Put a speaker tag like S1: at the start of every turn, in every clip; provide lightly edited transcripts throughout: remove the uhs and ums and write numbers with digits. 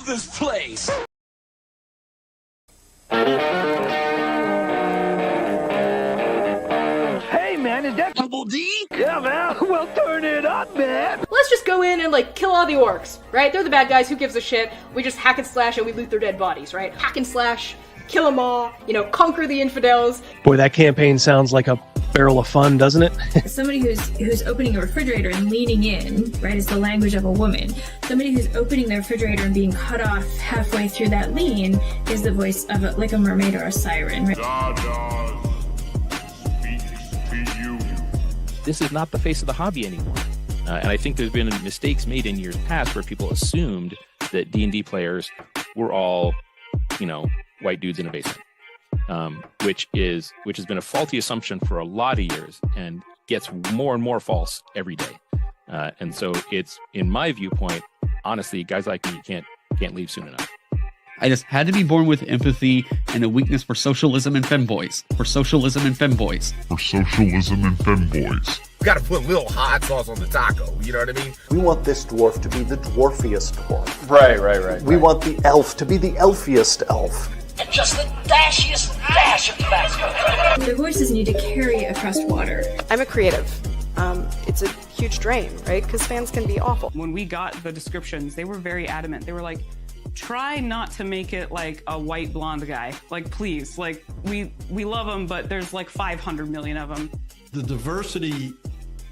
S1: love this place!
S2: Hey, man, is that
S1: Double D?
S2: Yeah, man. Well, turn it up, man.
S3: Let's just go in and, like, kill all the orcs, right? They're the bad guys, who gives a shit? We just hack and slash and we loot their dead bodies, right? Hack and slash, kill them all, you know, conquer the infidels.
S4: Boy, that campaign sounds like a barrel of fun, doesn't it?
S5: Somebody who's opening a refrigerator and leaning in, right, is the language of a woman. Somebody who's opening their refrigerator and being cut off halfway through that lean is the voice of like a mermaid or a siren, right?
S6: This is not the face of the hobby anymore. And I think there's been mistakes made in years past where people assumed that D&D players were all, you know, white dudes in a basement, which has been a faulty assumption for a lot of years and gets more and more false every day. And so it's, in my viewpoint, honestly, guys like me can't leave soon enough.
S7: I just had to be born with empathy and a weakness for socialism and femboys.
S8: We gotta put little hot sauce on the taco, you know what I mean?
S9: We want this dwarf to be the dwarfiest dwarf.
S8: Right.
S9: We want the elf to be the elfiest elf.
S1: And just the dashiest dash of Tabasco.
S5: The voices need to carry across water.
S10: I'm a creative. It's a huge drain, right? Because fans can be awful.
S11: When we got the descriptions, they were very adamant. They were like, try not to make it like a white blonde guy. Like, please, like, we love him, but there's like 500 million of them.
S12: The diversity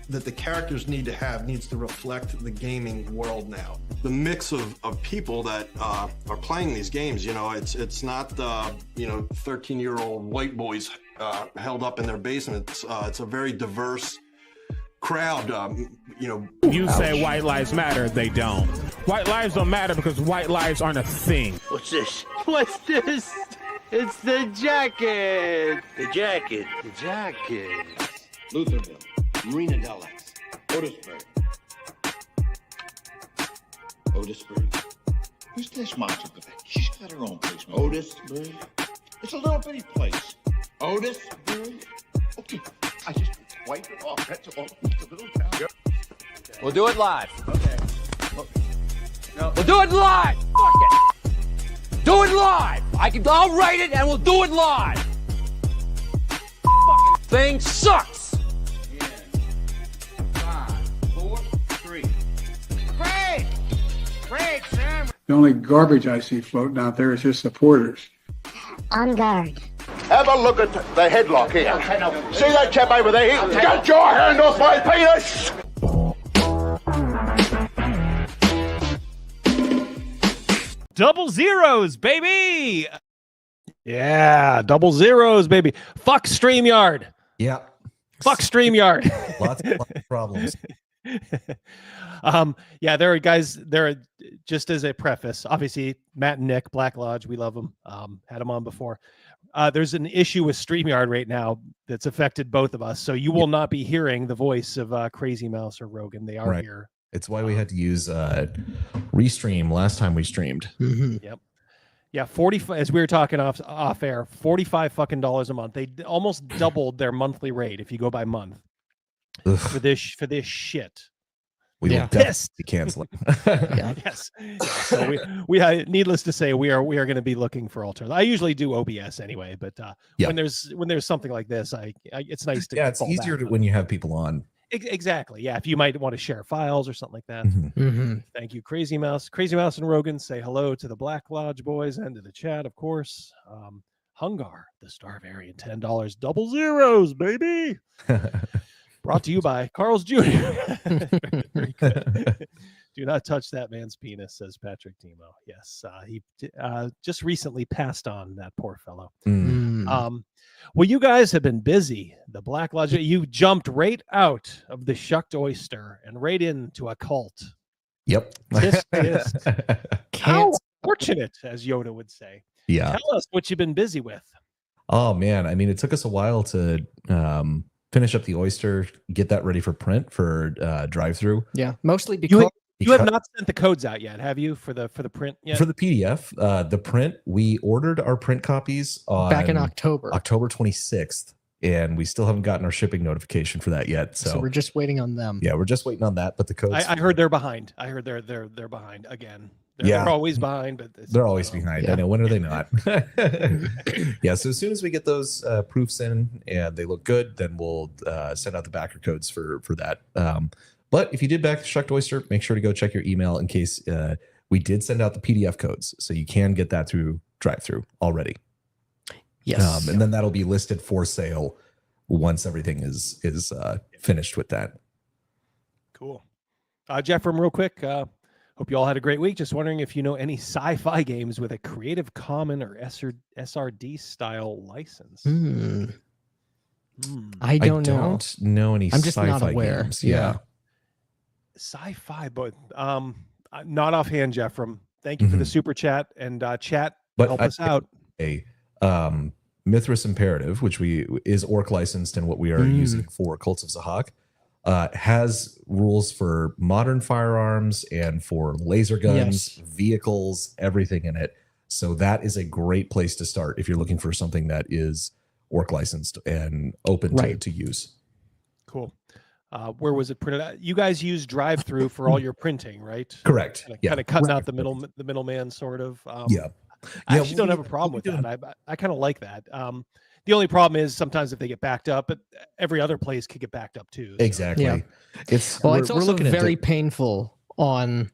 S12: that the characters need to have needs to reflect the gaming world now. The mix of people that are playing these games, you know, it's not, 13-year-old white boys held up in their basements. It's a very diverse crowd,
S13: You say white lives matter, they don't. White lives don't matter because white lives aren't a thing.
S2: What's this? What's this? It's the jacket.
S1: The jacket. Lutherville, Marina Del X, Otisburg. Who's this monster? She's got her own place. Otisburg. It's a little bitty place. Otisburg. Okay, I just wipe it off. That's all. It's a little town.
S2: We'll do it live. Okay. No. We'll do it live. Fuck it. Do it live. I'll write it and we'll do it live. Fucking thing sucks.
S1: 5, 4, 3. Great, Sam.
S14: The only garbage I see floating out there is his supporters.
S15: On guard.
S8: Have a look at the headlock here. See that chap over there? Get your hand off my penis!
S16: Double zeros, baby!
S4: Yeah, double zeros, baby. Fuck StreamYard.
S17: Yeah.
S4: Fuck StreamYard.
S17: lots of problems.
S4: Yeah, there are guys, just as a preface, obviously Matt and Nick, Black Lodge, we love them. Had them on before. There's an issue with StreamYard right now that's affected both of us. So you will not be hearing the voice of Crazy Mouse or Rogan. They are here.
S17: It's why we had to use Restream last time we streamed.
S4: Yep. Yeah, 40, as we were talking off air, $45 fucking a month. They almost doubled their monthly rate if you go by month. For this shit.
S17: We will definitely cancel it.
S4: Yes. So we needless to say, we are going to be looking for alternatives. I usually do OBS anyway, but when there's something like this, it's nice to
S17: it's easier when you have people on.
S4: Exactly. Yeah. If you might want to share files or something like that. Thank you, Crazy Mouse. Crazy Mouse and Rogan, say hello to the Black Lodge boys and to the chat, of course. Hungar, the Starvarian, $10. Double zeros, baby. Brought to you by Carl's Jr. Very good. Do not touch that man's penis, says Patrick Timo. Yes, he just recently passed on, that poor fellow. Well, you guys have been busy. The Black Lodge, you jumped right out of the shucked oyster and right into a cult.
S17: Yep.
S4: How fortunate, as Yoda would say.
S17: Yeah.
S4: Tell us what you've been busy with.
S17: Oh, man. I mean, it took us a while to finish up the oyster, get that ready for print for drive-through.
S18: Yeah, mostly because
S4: you have not sent the codes out yet, have you, for the print yet?
S17: For the PDF, the print, we ordered our print copies
S18: back in October
S17: 26th, and we still haven't gotten our shipping notification for that yet. So
S18: we're just waiting on them.
S17: Yeah, we're just waiting on that. But the codes,
S4: I heard they're behind. I heard they're behind again. They're always behind, but
S17: they're always behind. I know. When are they not? Yeah. So as soon as we get those proofs in and they look good, then we'll send out the backer codes for that. But if you did back the Shucked Oyster, make sure to go check your email in case we did send out the PDF codes, so you can get that through drive-through already.
S18: Yes.
S17: And then that'll be listed for sale once everything is finished with that.
S4: Cool. Jeffrem, real quick. Hope you all had a great week. Just wondering if you know any sci-fi games with a Creative Commons or SRD style license.
S18: I don't
S17: know any.
S18: I'm just
S17: sci-fi
S18: not aware.
S17: games. Yeah.
S4: Sci-fi, but not offhand, Jeffrem. Thank you for the super chat and chat.
S17: But
S4: help us out.
S17: Mythras Imperative, which is orc licensed and what we are using for Cults of Zahak, has rules for modern firearms and for laser guns, vehicles, everything in it. So that is a great place to start if you're looking for something that is orc licensed and open to use.
S4: Cool. Where was it printed out? You guys use drive-through for all your printing, right?
S17: Correct.
S4: Kind of cutting out the middleman, sort of. I actually don't have a problem with that. I kind of like that. The only problem is sometimes if they get backed up, but every other place could get backed up too. So.
S17: Exactly.
S18: Yeah.
S17: It's
S18: also very painful on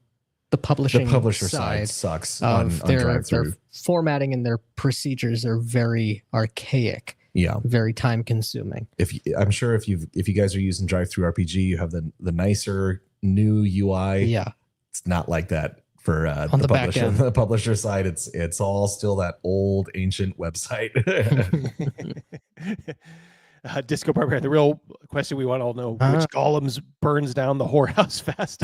S18: the publisher
S17: side sucks
S18: on their
S17: drive-through.
S18: Formatting and their procedures are very archaic.
S17: Yeah,
S18: very time consuming.
S17: I'm sure if you guys are using drive-through RPG, you have the nicer new UI.
S18: Yeah,
S17: it's not like that for
S18: on the back end.
S17: The publisher side, it's all still that old ancient website.
S4: Disco Barbarian, the real question we want to all know: which golems burns down the whorehouse fast?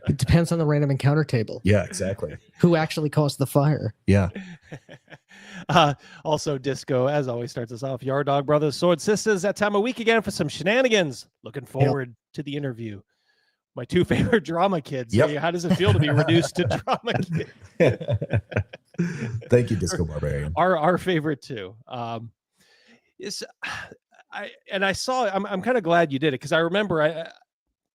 S18: It depends on the random encounter table.
S17: Yeah, exactly.
S18: Who actually caused the fire?
S17: Yeah.
S4: Also, Disco, as always, starts us off. Yard Dog Brothers, Sword Sisters, that time of week again for some shenanigans. Looking forward to the interview. My two favorite drama kids.
S17: Yep.
S4: Hey, how does it feel to be reduced to drama kids?
S17: Thank you, Disco Barbarian.
S4: Our favorite too. I saw. I'm kind of glad you did it because I remember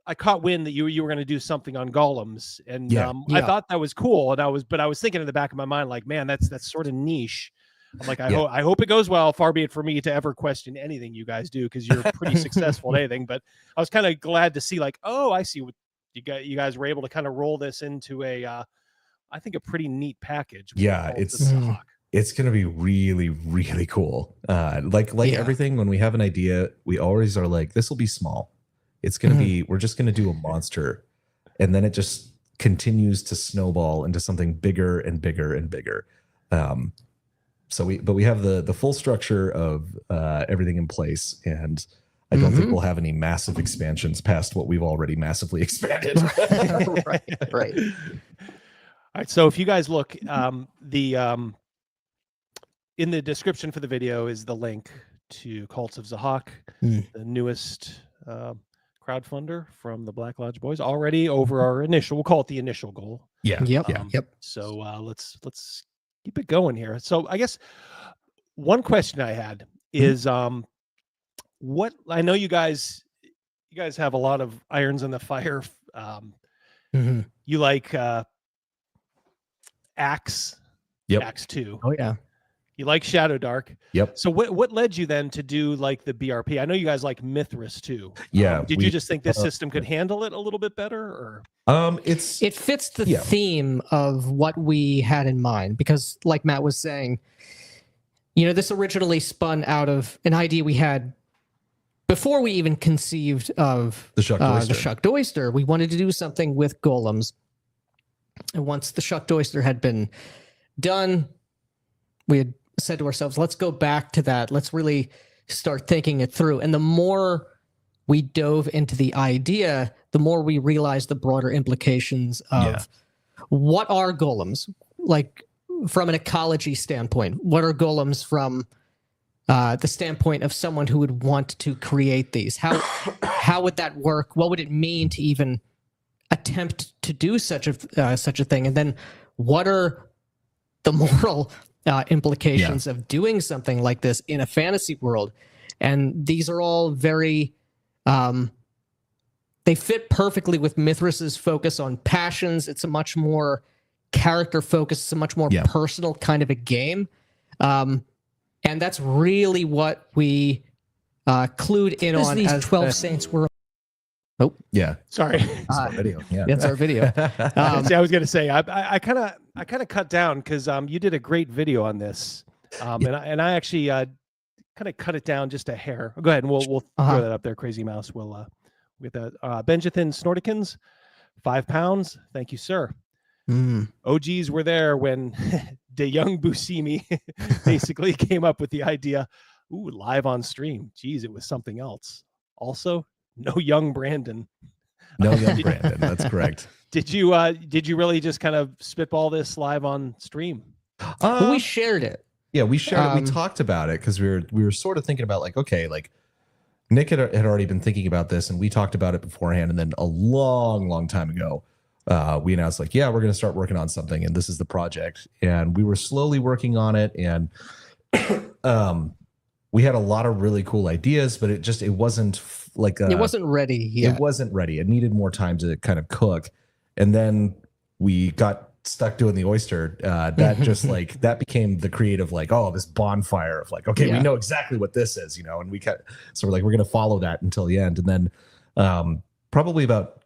S4: I caught wind that you were going to do something on golems, and I thought that was cool. And I was thinking in the back of my mind, like, man, that's sort of niche. I'm like, I hope it goes well. Far be it for me to ever question anything you guys do because you're pretty successful at anything. But I was kind of glad to see, like, oh, I see what you guys were able to kind of roll this into I think a pretty neat package.
S17: Yeah, it's going to be really, really cool. Everything, when we have an idea, we always are like, this will be small. It's going to be, we're just going to do a monster. And then it just continues to snowball into something bigger and bigger and bigger. But we have the full structure of everything in place, and I don't think we'll have any massive expansions past what we've already massively expanded.
S18: Right.
S4: All right. So if you guys look, in the description for the video is the link to Cults of Zahak, the newest crowdfunder from the Black Lodge Boys, already over our initial. We'll call it the initial goal.
S17: Yeah.
S18: Yep.
S4: So let's keep it going here. So I guess one question I had is what I know you guys have a lot of irons in the fire. You like Axe, Axe 2.
S18: Oh yeah.
S4: You like Shadow Dark.
S17: Yep.
S4: So what led you then to do like the BRP? I know you guys like Mythras too.
S17: Yeah.
S4: Did you just think this system could handle it a little bit better, or?
S18: It fits the theme of what we had in mind because, like Matt was saying, this originally spun out of an idea we had before we even conceived of
S17: the
S18: Shucked Oyster. We wanted to do something with golems, and once the Shucked Oyster had been done, we had said to ourselves, let's go back to that. Let's really start thinking it through. And the more we dove into the idea, the more we realized the broader implications of what are golems, like from an ecology standpoint. What are golems from the standpoint of someone who would want to create these? How would that work? What would it mean to even attempt to do such a thing? And then what are the moral implications of doing something like this in a fantasy world? And these are all very they fit perfectly with Mithras's focus on passions. It's a much more character focused. It's a much more personal kind of a game. And that's really what we clued in on
S3: these
S18: as
S3: 12
S18: Saints were. Oh,
S17: yeah.
S4: Sorry.
S17: It's our video. Yeah.
S18: That's our video.
S4: See, I was going to say, I kind of cut down because you did a great video on this. And I actually kind of cut it down just a hair. Go ahead and we'll throw that up there. Crazy Mouse will with that. Benjathan Snortikins, £5. Thank you, sir. OGs were there when the young Buscemi basically came up with the idea. Ooh, live on stream. Geez, it was something else. Also, no young Brandon.
S17: No young Brandon. That's correct.
S4: Did you really just kind of spitball this live on stream?
S18: We shared it.
S17: Yeah, we shared it. We talked about it because we were sort of thinking about like, okay, like Nick had already been thinking about this, and we talked about it beforehand. And then a long time ago, we announced like, yeah, we're going to start working on something, and this is the project. And we were slowly working on it, and we had a lot of really cool ideas, but it wasn't like
S18: it wasn't ready yet.
S17: It wasn't ready. It needed more time to kind of cook. And then we got stuck doing the oyster. That just like that became the creative, like, oh, this bonfire of like, okay, we know exactly what this is, and we kept, so we're like, we're going to follow that until the end. And then probably about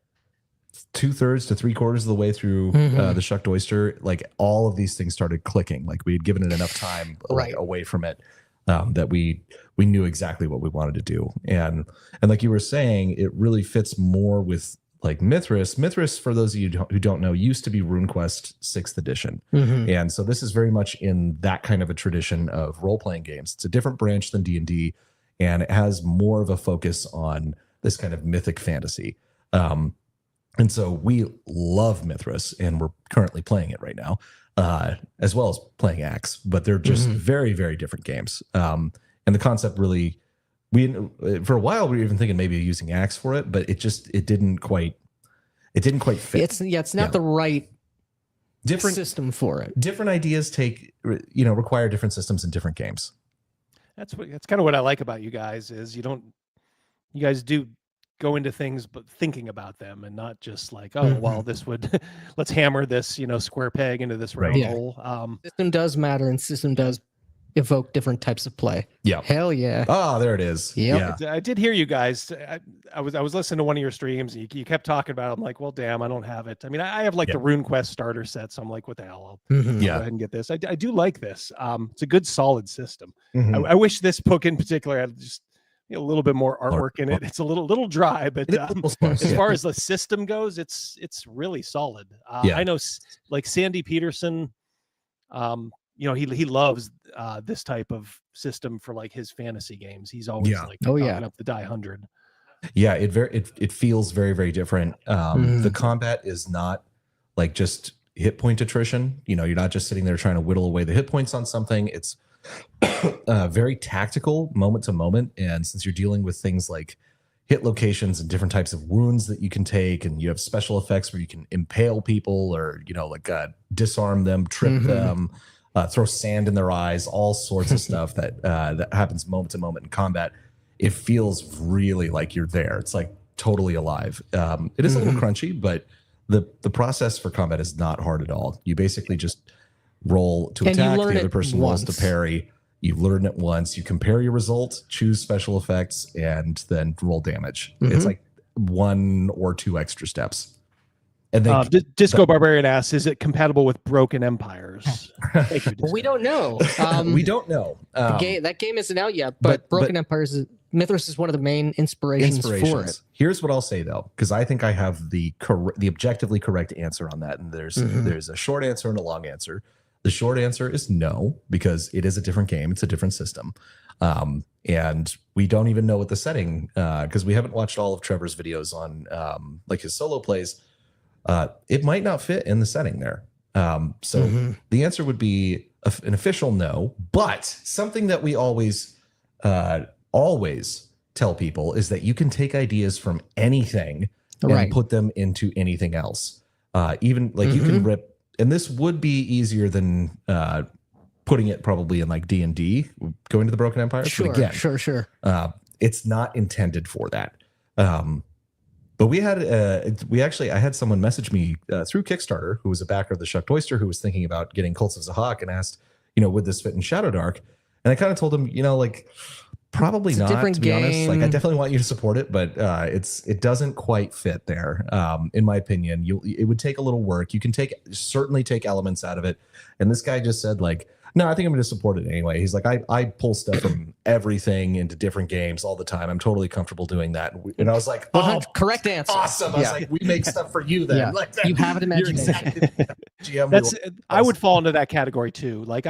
S17: 2/3 to 3/4 of the way through the shucked oyster, like all of these things started clicking. Like we had given it enough time like, away from it that we knew exactly what we wanted to do. And like you were saying, it really fits more with like Mythras. Mythras, for those of you who don't know, used to be RuneQuest 6th edition. And so this is very much in that kind of a tradition of role-playing games. It's a different branch than D&D, and it has more of a focus on this kind of mythic fantasy. And so we love Mythras, and we're currently playing it right now, as well as playing Axe, but they're just very, very different games. And the concept really, for a while we were even thinking maybe using Axe for it, but it didn't quite fit.
S18: It's not the right different system for it.
S17: Different ideas require different systems in different games.
S4: That's kind of what I like about you guys is you guys do go into things but thinking about them and not just like, oh well, this would let's hammer this square peg into this round hole.
S18: System does matter, and system does evoke different types of play.
S17: Yeah.
S18: Hell yeah.
S17: Oh, there it is.
S18: Yep.
S17: Yeah.
S4: I did hear you guys. I was listening to one of your streams. And you kept talking about it. I'm like, well, damn, I don't have it. I mean, I have like the RuneQuest starter set, so I'm like, what the hell? I'll go ahead and get this. I do like this. It's a good, solid system. I wish this book in particular had just a little bit more artwork in it. It's a little dry, but as far as the system goes, it's really solid. I know like Sandy Peterson. He loves this type of system for like his fantasy games. He's always like talking up the die 100.
S17: Yeah, it feels very, very different. The combat is not like just hit point attrition. You're not just sitting there trying to whittle away the hit points on something. It's very tactical, moment to moment. And since you're dealing with things like hit locations and different types of wounds that you can take, and you have special effects where you can impale people or disarm them, trip them. Throw sand in their eyes, all sorts of stuff that happens moment to moment in combat. It feels really like you're there. It's like totally alive. It is a little crunchy, but the process for combat is not hard at all. You basically just roll to attack, the other person rolls to parry. You learn it once, you compare your result, choose special effects, and then roll damage. It's like 1 or 2 extra steps. And then
S4: Disco Barbarian asks, is it compatible with Broken Empires? Thank you,
S18: we don't know.
S17: We don't know.
S18: That game isn't out yet, but Broken Empires, Mythras is one of the main inspirations for it.
S17: Here's what I'll say though, because I think I have the objectively correct answer on that. And there's a short answer and a long answer. The short answer is no, because it is a different game. It's a different system. And we don't even know what the setting, because we haven't watched all of Trevor's videos on like his solo plays. It might not fit in the setting there. So the answer would be an official no, but something that we always tell people is that you can take ideas from anything and put them into anything else. Even like you can rip, and this would be easier than putting it probably in like D&D, going to the Broken Empire.
S18: Sure,
S17: but again,
S18: sure.
S17: It's not intended for that. But we had I had someone message me through Kickstarter who was a backer of the Shucked Oyster who was thinking about getting Cults of Zahak and asked, would this fit in Shadow Dark? And I kind of told him, probably not, to be honest. Like, I definitely want you to support it, but it doesn't quite fit there. In my opinion, it would take a little work. You can certainly take elements out of it. And this guy just said, like, no, I think I'm going to support it anyway. He's like, I pull stuff from everything into different games all the time. I'm totally comfortable doing that. And I was like, oh,
S18: correct answer.
S17: Awesome. I was like, we make stuff for you then.
S18: Yeah.
S17: Like,
S18: you have an imagination.
S4: I would fall into that category too. Like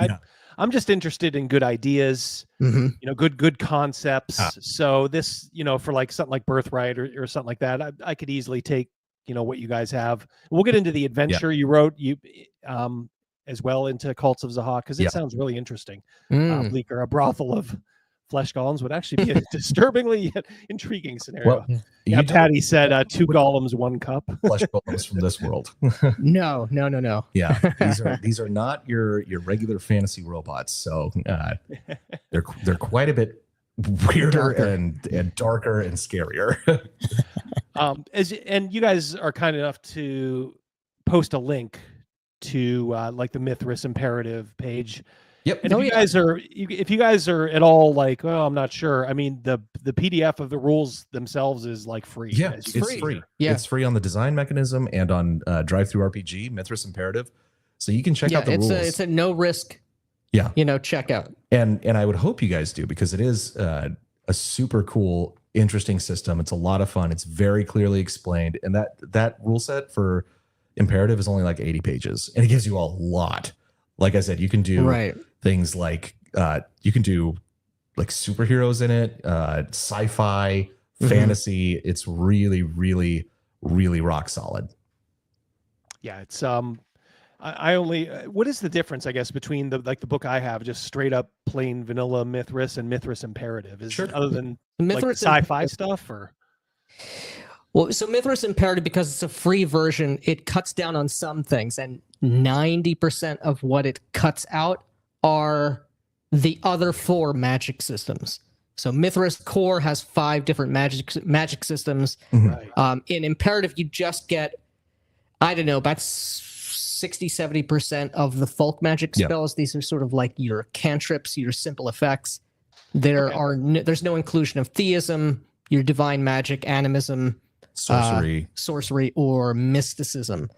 S4: I'm just interested in good ideas, good concepts. So this, for like something like Birthright or something like that, I could easily take, what you guys have. We'll get into the adventure you wrote, as well, into Cults of Zahak, because it sounds really interesting. Bleaker, a brothel of flesh golems would actually be a disturbingly yet intriguing scenario.
S17: Well,
S4: Patty said 2 golems, 1 cup.
S17: Flesh golems from this world.
S18: No.
S17: Yeah, these are not your regular fantasy robots. So they're quite a bit weirder and darker and scarier.
S4: And you guys are kind enough to post a link to like the Mythras imperative page.
S17: Yep.
S4: And if you guys are at all like, oh, I'm not sure. I mean, the PDF of the rules themselves is like free.
S17: Yeah, it's free.
S18: Yeah,
S17: it's free on the Design Mechanism and on Drive-Thru RPG, Mythras Imperative. So you can check out the rules.
S18: It's a no risk.
S17: Yeah.
S18: Checkout.
S17: And I would hope you guys do, because it is a super cool, interesting system. It's a lot of fun. It's very clearly explained, and that rule set for Imperative is only like 80 pages, and it gives you a lot. Like I said, you can do things like you can do like superheroes in it, sci-fi, fantasy. It's really, really, really rock solid.
S4: Yeah, it's I only what is the difference, I guess, between the book I have, just straight up plain vanilla Mythras, and Mythras Imperative? Is other than
S18: Mythras
S4: like sci-fi stuff, or?
S18: Well, so Mythras Imperative, because it's a free version, it cuts down on some things, and 90% of what it cuts out are the other 4 magic systems. So Mythras Core has 5 different magic systems. In Imperative, you just get, I don't know, about 60-70% of the folk magic spells. These are sort of like your cantrips, your simple effects. There's no inclusion of theism, your divine magic, animism, sorcery, or mysticism,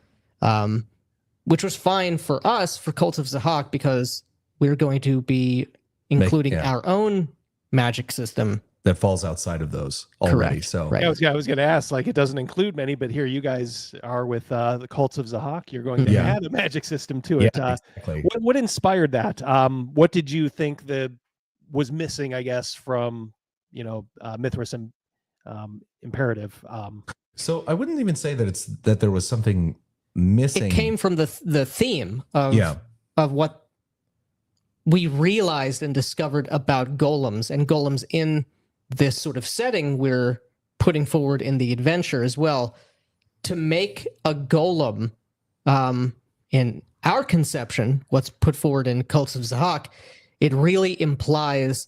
S18: which was fine for us for Cults of Zahak, because we're going to be including our own magic system
S17: that falls outside of those already.
S18: Correct.
S17: So
S18: Right.
S4: I was going to ask, like, it doesn't include many, but here you guys are with the Cults of Zahak. You're going to add a magic system to it.
S17: Exactly.
S4: What inspired that? What did you think was missing, I guess, from Mythras and Imperative?
S17: So I wouldn't even say that there was something missing.
S18: It came from the theme of what we realized and discovered about golems, and golems in this sort of setting we're putting forward in the adventure as well. To make a golem, in our conception, what's put forward in Cults of Zahak, it really implies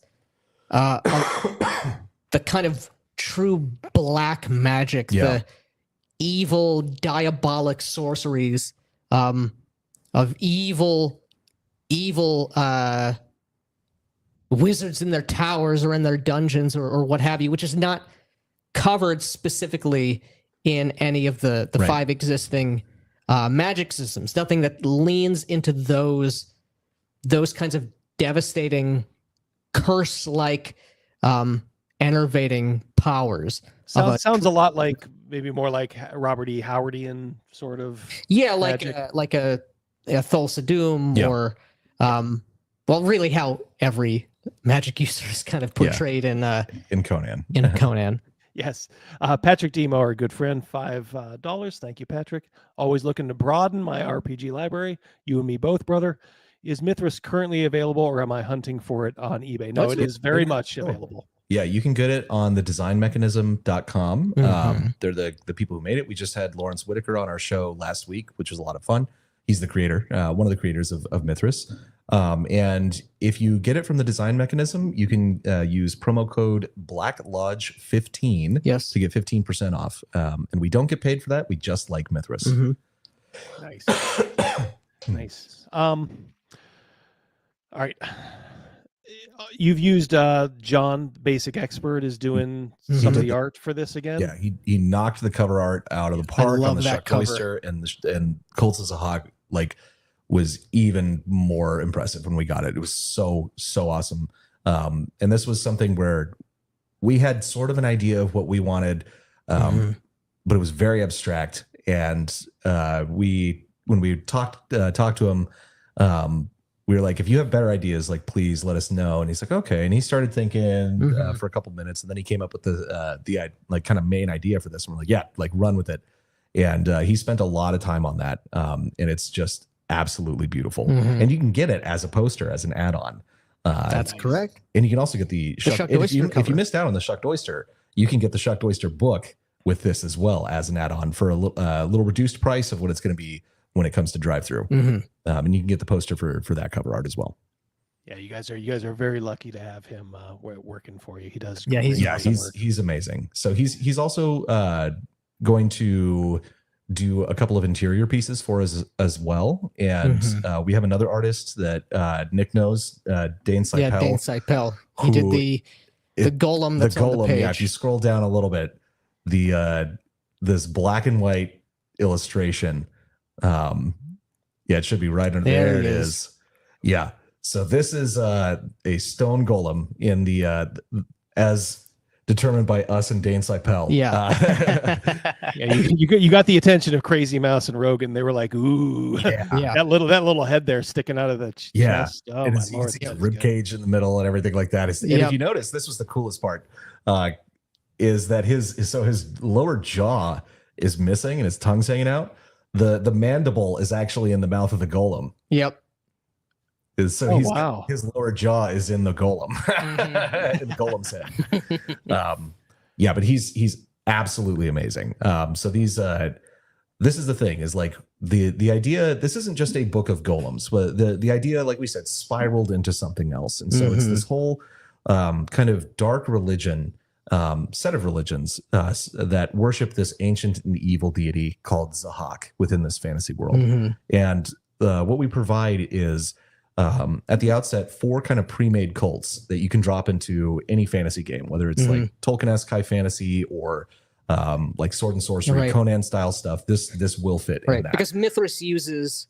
S18: the kind of true black magic, the evil, diabolic sorceries of evil wizards in their towers or in their dungeons or what have you, which is not covered specifically in any of the 5 existing magic systems. Nothing that leans into those kinds of devastating, curse-like, enervating powers.
S4: Sounds a lot like, maybe more like Robert E. Howardian sort of.
S18: Yeah, like a Thulsa Doom, or well, really how every magic user is kind of portrayed in
S17: Conan.
S18: In Conan.
S4: Yes. Patrick Demo, our good friend, $5. Thank you, Patrick. Always looking to broaden my RPG library. You and me both, brother. Is Mythras currently available, or am I hunting for it on eBay? No, it is very much available.
S17: Yeah, you can get it on the designmechanism.com. They're the people who made it. We just had Lawrence Whitaker on our show last week, which was a lot of fun. He's the creator, one of the creators of Mythras. And if you get it from the design mechanism, you can use promo code BlackLodge15 to get 15% off. And we don't get paid for that. We just like Mythras.
S4: Nice. Nice. All right. You've used John, Basic Expert, is doing some of the art for this again.
S17: Yeah, he knocked the cover art out of the park on the Shuck Oyster, and Cults of Zahak was even more impressive when we got it. It was so awesome. And this was something where we had sort of an idea of what we wanted, but it was very abstract. And when we talked to him, we were like, if you have better ideas, like, please let us know. And he's like, okay. And he started thinking for a couple minutes, and then he came up with the like kind of main idea for this. And we're like, yeah, like run with it. And he spent a lot of time on that. And it's just absolutely beautiful. And you can get it as a poster, as an add-on.
S18: That's correct.
S17: And you can also get the Shucked Oyster. If you missed out on the Shucked Oyster, you can get the Shucked Oyster book with this as well as an add-on for a little reduced price of what it's going to be when it comes to drive-through. And you can get the poster for that cover art as well.
S4: Yeah, you guys are very lucky to have him working for you. He does.
S17: Yeah, he's amazing. So he's also going to do a couple of interior pieces for us as well. And we have another artist that Nick knows, Dane Seipel.
S18: Yeah, Dane Seipel. He did the golem that's on the page.
S17: Yeah, if you scroll down a little bit, this black and white illustration. Yeah, it should be right under there. It is. Yeah. So this is a stone golem in the as determined by us and Dane Seipel.
S18: Yeah.
S4: Yeah, you got the attention of Crazy Mouse and Rogan. They were like, ooh, that little head there sticking out of the chest. Oh,
S17: and
S4: my
S17: it's
S4: Lord,
S17: a rib cage in the middle and everything like that. And if you notice, this was the coolest part, is that his lower jaw is missing and his tongue's hanging out. The mandible is actually in the mouth of the golem.
S18: Yep.
S17: So his lower jaw is in the golem, in the golem's head. Yeah, but he's absolutely amazing. So this is the thing, is like the idea. This isn't just a book of golems, but the idea, like we said, spiraled into something else, and so it's this whole kind of dark religion. Set of religions that worship this ancient and evil deity called Zahak within this fantasy world. And what we provide is, at the outset, 4 kind of pre-made cults that you can drop into any fantasy game, whether it's like Tolkien-esque high fantasy or like Sword and Sorcery, Conan style stuff. This will fit in that.
S18: Because Mythras uses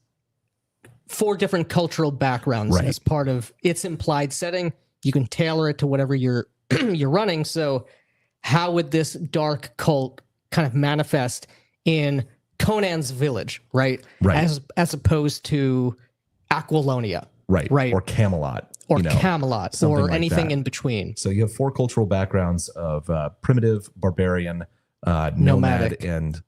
S18: 4 different cultural backgrounds as part of its implied setting. You can tailor it to whatever you're running. So how would this dark cult kind of manifest in Conan's village, right? As opposed to Aquilonia, right?
S17: Or Camelot,
S18: or Camelot, or like anything in between.
S17: So you have 4 cultural backgrounds of primitive, barbarian, nomad, and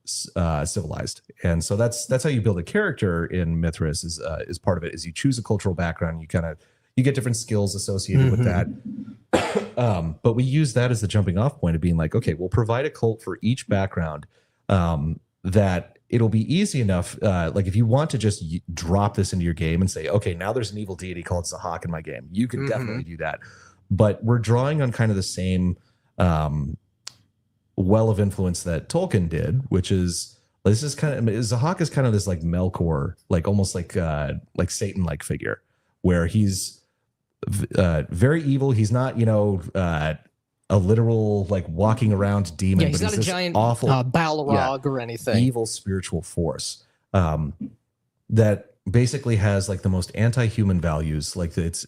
S17: civilized. And so that's how you build a character in Mythras. Is part of it is you choose a cultural background. You get different skills associated with that. But we use that as the jumping off point of being like, okay, we'll provide a cult for each background that it'll be easy enough. Like if you want to just drop this into your game and say, okay, now there's an evil deity called Zahak in my game, you can definitely do that. But we're drawing on kind of the same well of influence that Tolkien did, which is, this is kind of, Zahak is kind of this like Melkor, like almost like Satan-like figure, where he's very evil. He's not, a literal like walking around demon.
S18: Yeah, he's not a giant awful Balrog or anything.
S17: Evil spiritual force that basically has like the most anti-human values. Like it's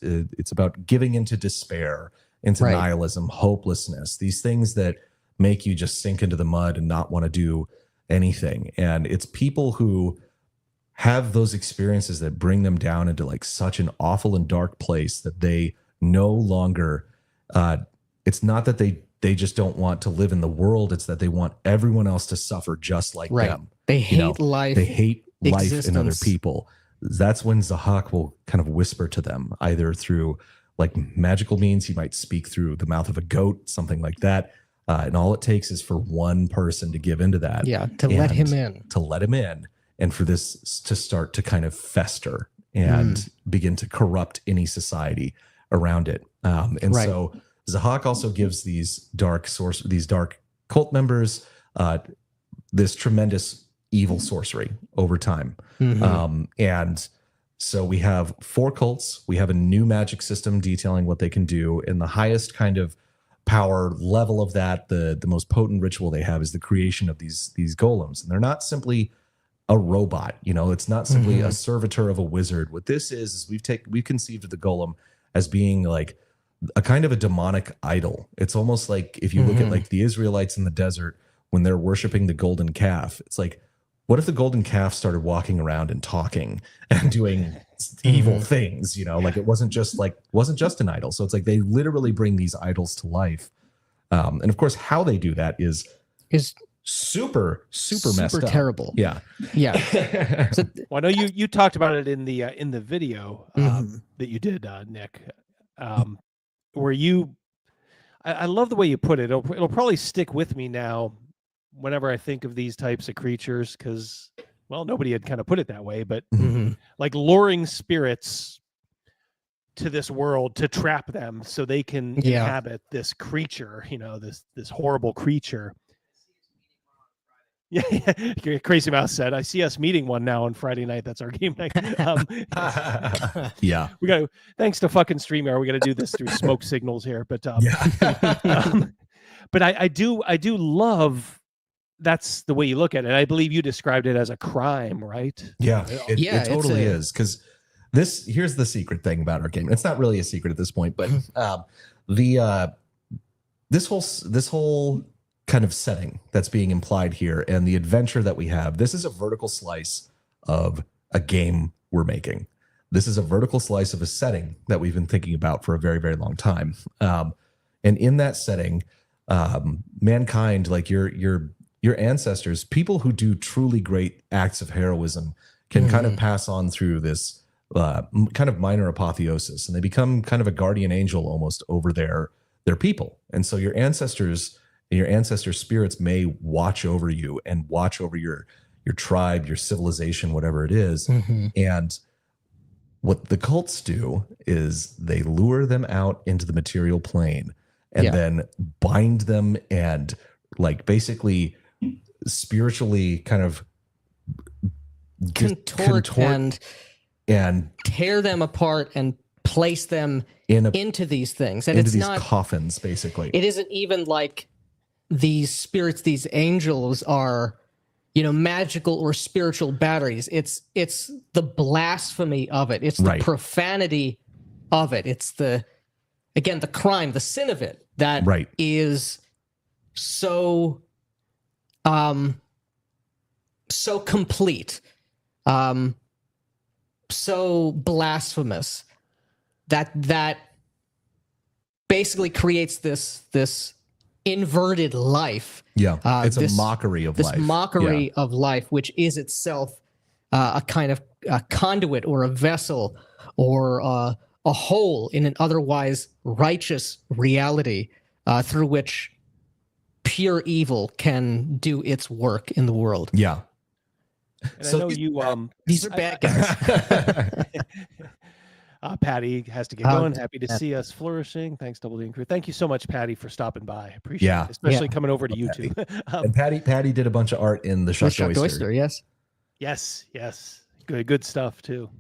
S17: about giving into despair, into nihilism, hopelessness. These things that make you just sink into the mud and not want to do anything. And it's people who have those experiences that bring them down into like such an awful and dark place that they no longer it's not that they just don't want to live in the world, it's that they want everyone else to suffer just like them.
S18: They hate life.
S17: They hate life and other people. That's when Zahak will kind of whisper to them, either through like magical means. He might speak through the mouth of a goat, something like that. And all it takes is for one person to give into that.
S18: Yeah, to let him in.
S17: To let him in. And for this to start to kind of fester and begin to corrupt any society around it. And so Zahak also gives these dark cult members this tremendous evil sorcery over time. And so we have 4 cults. We have a new magic system detailing what they can do. And the highest kind of power level of that, the most potent ritual they have is the creation of these golems. And they're not simply a robot, it's not simply a servitor of a wizard. What this is we've conceived of the golem as being like a kind of a demonic idol. It's almost like if you look at like the Israelites in the desert when they're worshiping the golden calf, it's like, what if the golden calf started walking around and talking and doing evil things? Like it wasn't just an idol. So it's like they literally bring these idols to life. And of course, how they do that is super messed up.
S18: Terrible.
S17: Yeah.
S18: So,
S4: well, I know you talked about it in the video that you did, Nick, where I love the way you put it. It'll probably stick with me now whenever I think of these types of creatures, because, well, nobody had kind of put it that way, but like luring spirits to this world to trap them so they can inhabit this creature, this horrible creature. Yeah, Crazy Mouse said, I see us meeting one now on Friday night. That's our game night.
S17: Yeah.
S4: We got to, thanks to fucking StreamYard, we got to do this through smoke signals here. But but I do love that's the way you look at it. I believe you described it as a crime, right?
S17: Yeah, it totally is. Because here's the secret thing about our game. It's not really a secret at this point, but this whole kind of setting that's being implied here and the adventure that we have, this is a vertical slice of a game we're making. This is a vertical slice of a setting that we've been thinking about for a very, very long time. And in that setting, mankind, like your ancestors, people who do truly great acts of heroism can kind of pass on through this kind of minor apotheosis, and they become kind of a guardian angel almost over their people. And so your ancestor spirits may watch over you and watch over your tribe, your civilization, whatever it is. And what the cults do is they lure them out into the material plane and then bind them and like basically spiritually kind of
S18: contort and tear them apart and place them into these things. And
S17: into
S18: it's
S17: these
S18: not
S17: coffins, basically.
S18: It isn't even like these spirits, these angels are, magical or spiritual batteries. It's the blasphemy of it. It's the profanity of it. It's the crime, the sin of it that is so complete, so blasphemous that basically creates this inverted life.
S17: It's a mockery of life.
S18: This mockery of life, which is itself a kind of a conduit or a vessel or a hole in an otherwise righteous reality through which pure evil can do its work in the world.
S17: Yeah.
S4: And so I know you
S18: these are bad guys.
S4: Patty has to get going. Happy to see us flourishing. Thanks, Double D and Crew. Thank you so much, Patty, for stopping by. Appreciate it, especially coming over to YouTube.
S17: And Patty did a bunch of art in the Shucked Oyster.
S18: Yes.
S4: Good stuff too.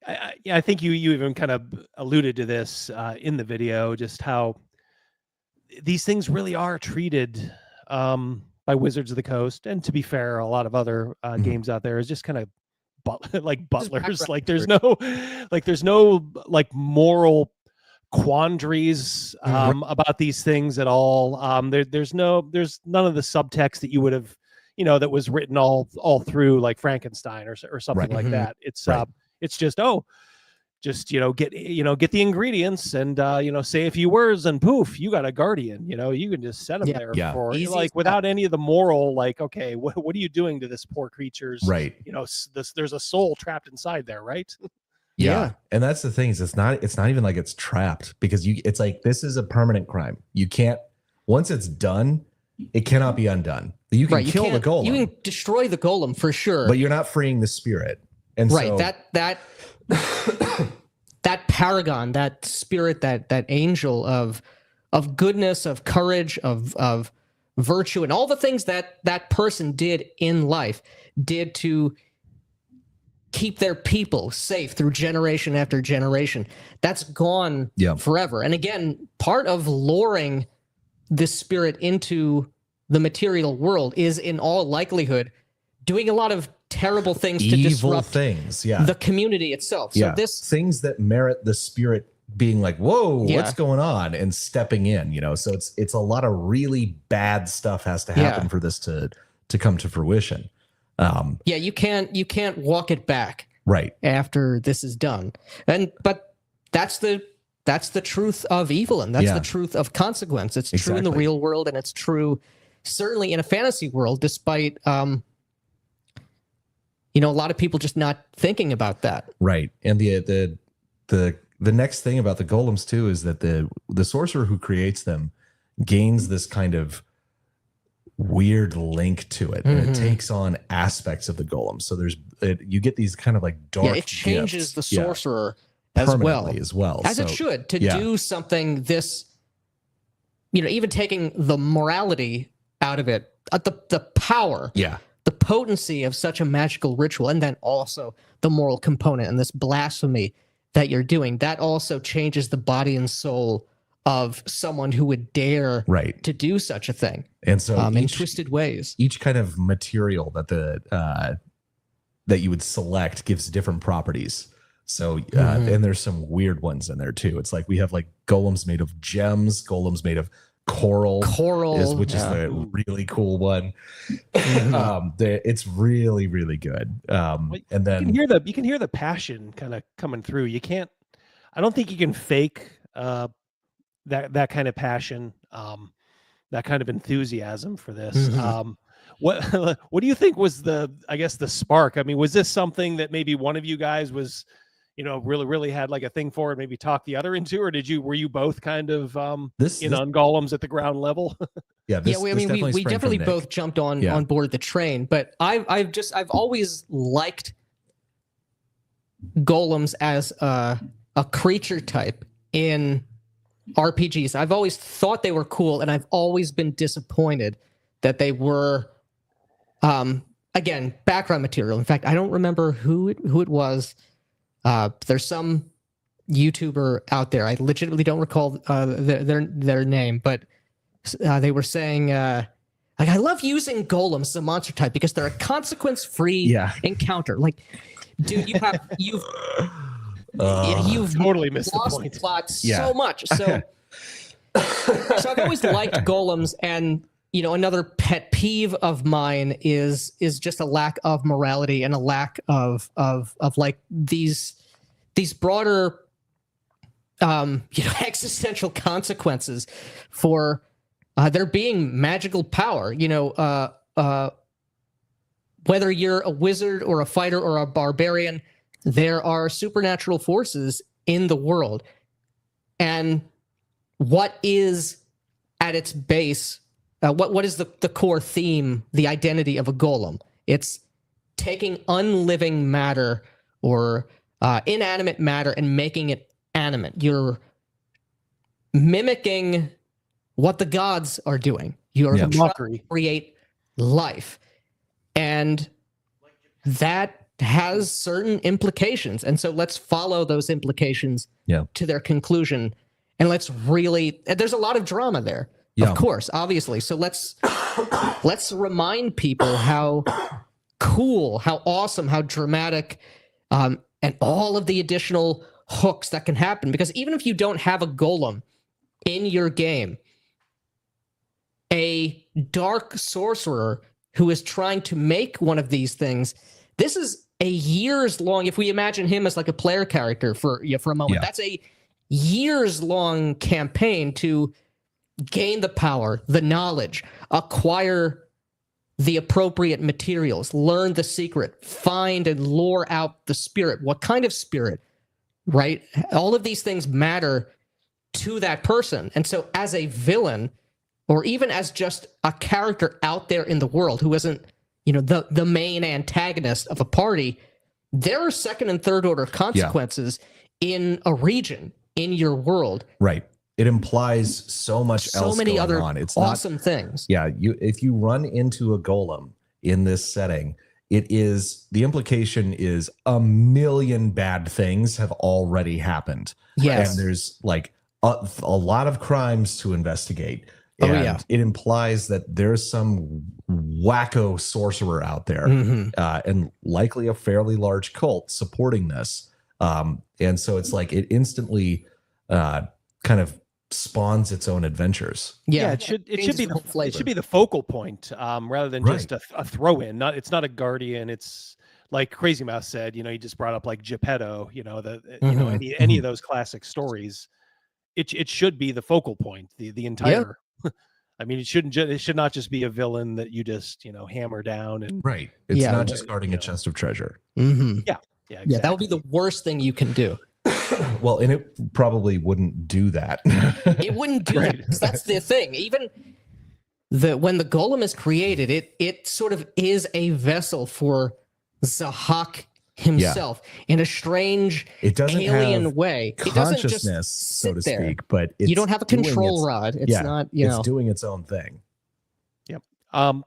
S4: I think you even kind of alluded to this in the video, just how these things really are treated by Wizards of the Coast, and to be fair, a lot of other games out there is just kind of like butlers. Like there's no moral quandaries about these things at all. There's none of the subtext that you would have, that was written all through like Frankenstein or something like that. It's just get the ingredients and say a few words and poof, you got a guardian. You can just set them there for without any of the moral, like, okay, what are you doing to this poor creature's there's a soul trapped inside there, right?
S17: Yeah. And that's the thing, is it's not even like it's trapped, because it's like, this is a permanent crime. You can't, once it's done, it cannot be undone. You can kill the golem.
S18: You can destroy the golem for sure.
S17: But you're not freeing the spirit. And
S18: right,
S17: so,
S18: that that paragon, that spirit, that angel of goodness, of courage, of virtue, and all the things that person did in life did to keep their people safe through generation after generation. That's gone forever. And again, part of luring this spirit into the material world is in all likelihood doing a lot of terrible things to disrupt
S17: things,
S18: the community itself. So this
S17: things that merit the spirit being like, whoa, what's going on, and stepping in, so it's a lot of really bad stuff has to happen for this to come to fruition.
S18: You can't walk it back
S17: right
S18: after this is done. But that's the truth of evil, and that's the truth of consequence. It's true in the real world, and it's true certainly in a fantasy world, despite a lot of people just not thinking about that.
S17: Right. And the next thing about the golems too is that the sorcerer who creates them gains this kind of weird link to it, and it takes on aspects of the golem. So you get these kind of like dark.
S18: It changes the
S17: gifts,
S18: sorcerer as well,
S17: as
S18: it should, to do something this. Even taking the morality out of it, the power, the potency of such a magical ritual, and then also the moral component and this blasphemy that you're doing, that also changes the body and soul of someone who would dare to do such a thing.
S17: And so
S18: in twisted ways,
S17: each kind of material that that you would select gives different properties. So and there's some weird ones in there too. It's like we have like golems made of gems, golems made of coral, which is the really cool one. It's really, really good. And then
S4: you can hear the passion kind of coming through. I don't think you can fake that kind of passion, that kind of enthusiasm for this. What do you think was the spark? I mean, was this something that maybe one of you guys was really had like a thing for it, maybe talk the other into, or were you both kind of on golems at the ground level?
S18: We definitely both jumped on board the train, but I've always liked golems as a creature type in RPGs. I've always thought they were cool, and I've always been disappointed that they were again background material. In fact, I don't remember who it was. There's some YouTuber out there. I legitimately don't recall their name, but they were saying, I love using golems as a monster type because they're a consequence-free encounter. Like, dude, you've
S4: totally missed the
S18: lost
S4: point.
S18: The plot so much. So I've always liked golems, and another pet peeve of mine is just a lack of morality and a lack of like these broader existential consequences for there being magical power. Whether you're a wizard or a fighter or a barbarian, there are supernatural forces in the world, and what is at its base. What is the core theme, the identity of a golem? It's taking unliving matter or inanimate matter and making it animate. You're mimicking what the gods are doing. You're trying to create life. And that has certain implications. And so let's follow those implications to their conclusion. And there's a lot of drama there. Of course, obviously. So let's remind people how cool, how awesome, how dramatic, and all of the additional hooks that can happen. Because even if you don't have a golem in your game, a dark sorcerer who is trying to make one of these things, this is a years long. If we imagine him as like a player character for a moment, that's a years long campaign to gain the power, the knowledge, acquire the appropriate materials, learn the secret, find and lure out the spirit. What kind of spirit, right? All of these things matter to that person. And so as a villain, or even as just a character out there in the world who isn't, the main antagonist of a party, there are second and third order consequences in a region, in your world.
S17: Right. It implies so much else
S18: So many
S17: going
S18: other
S17: on. It's
S18: awesome things.
S17: Yeah, if you run into a golem in this setting, the implication is a million bad things have already happened.
S18: Yes.
S17: And there's like a lot of crimes to investigate.
S18: Oh,
S17: And
S18: yeah.
S17: it implies that there's some wacko sorcerer out there, and likely a fairly large cult supporting this. And so it's like it instantly kind of spawns its own adventures.
S4: Yeah, it should be the focal point, rather than just a throw in. It's not a guardian. It's like Crazy Mouse said. He just brought up like Geppetto. Any of those classic stories. It should be the focal point. The entire. I mean, it should not just be a villain that you just hammer down and
S17: right. It's not just guarding a chest of treasure.
S18: Mm-hmm.
S4: Yeah, exactly.
S18: Yeah, that would be the worst thing you can do.
S17: Well, and it probably wouldn't do that.
S18: It wouldn't do that. 'Cause that's the thing. Even when the golem is created, it sort of is a vessel for Zahak himself in a strange alien
S17: have
S18: way. It doesn't just
S17: consciousness, so to
S18: sit there.
S17: speak, but it's
S18: you don't have a
S17: doing
S18: control rod. It's not,
S17: it's doing its own thing.
S4: Yep.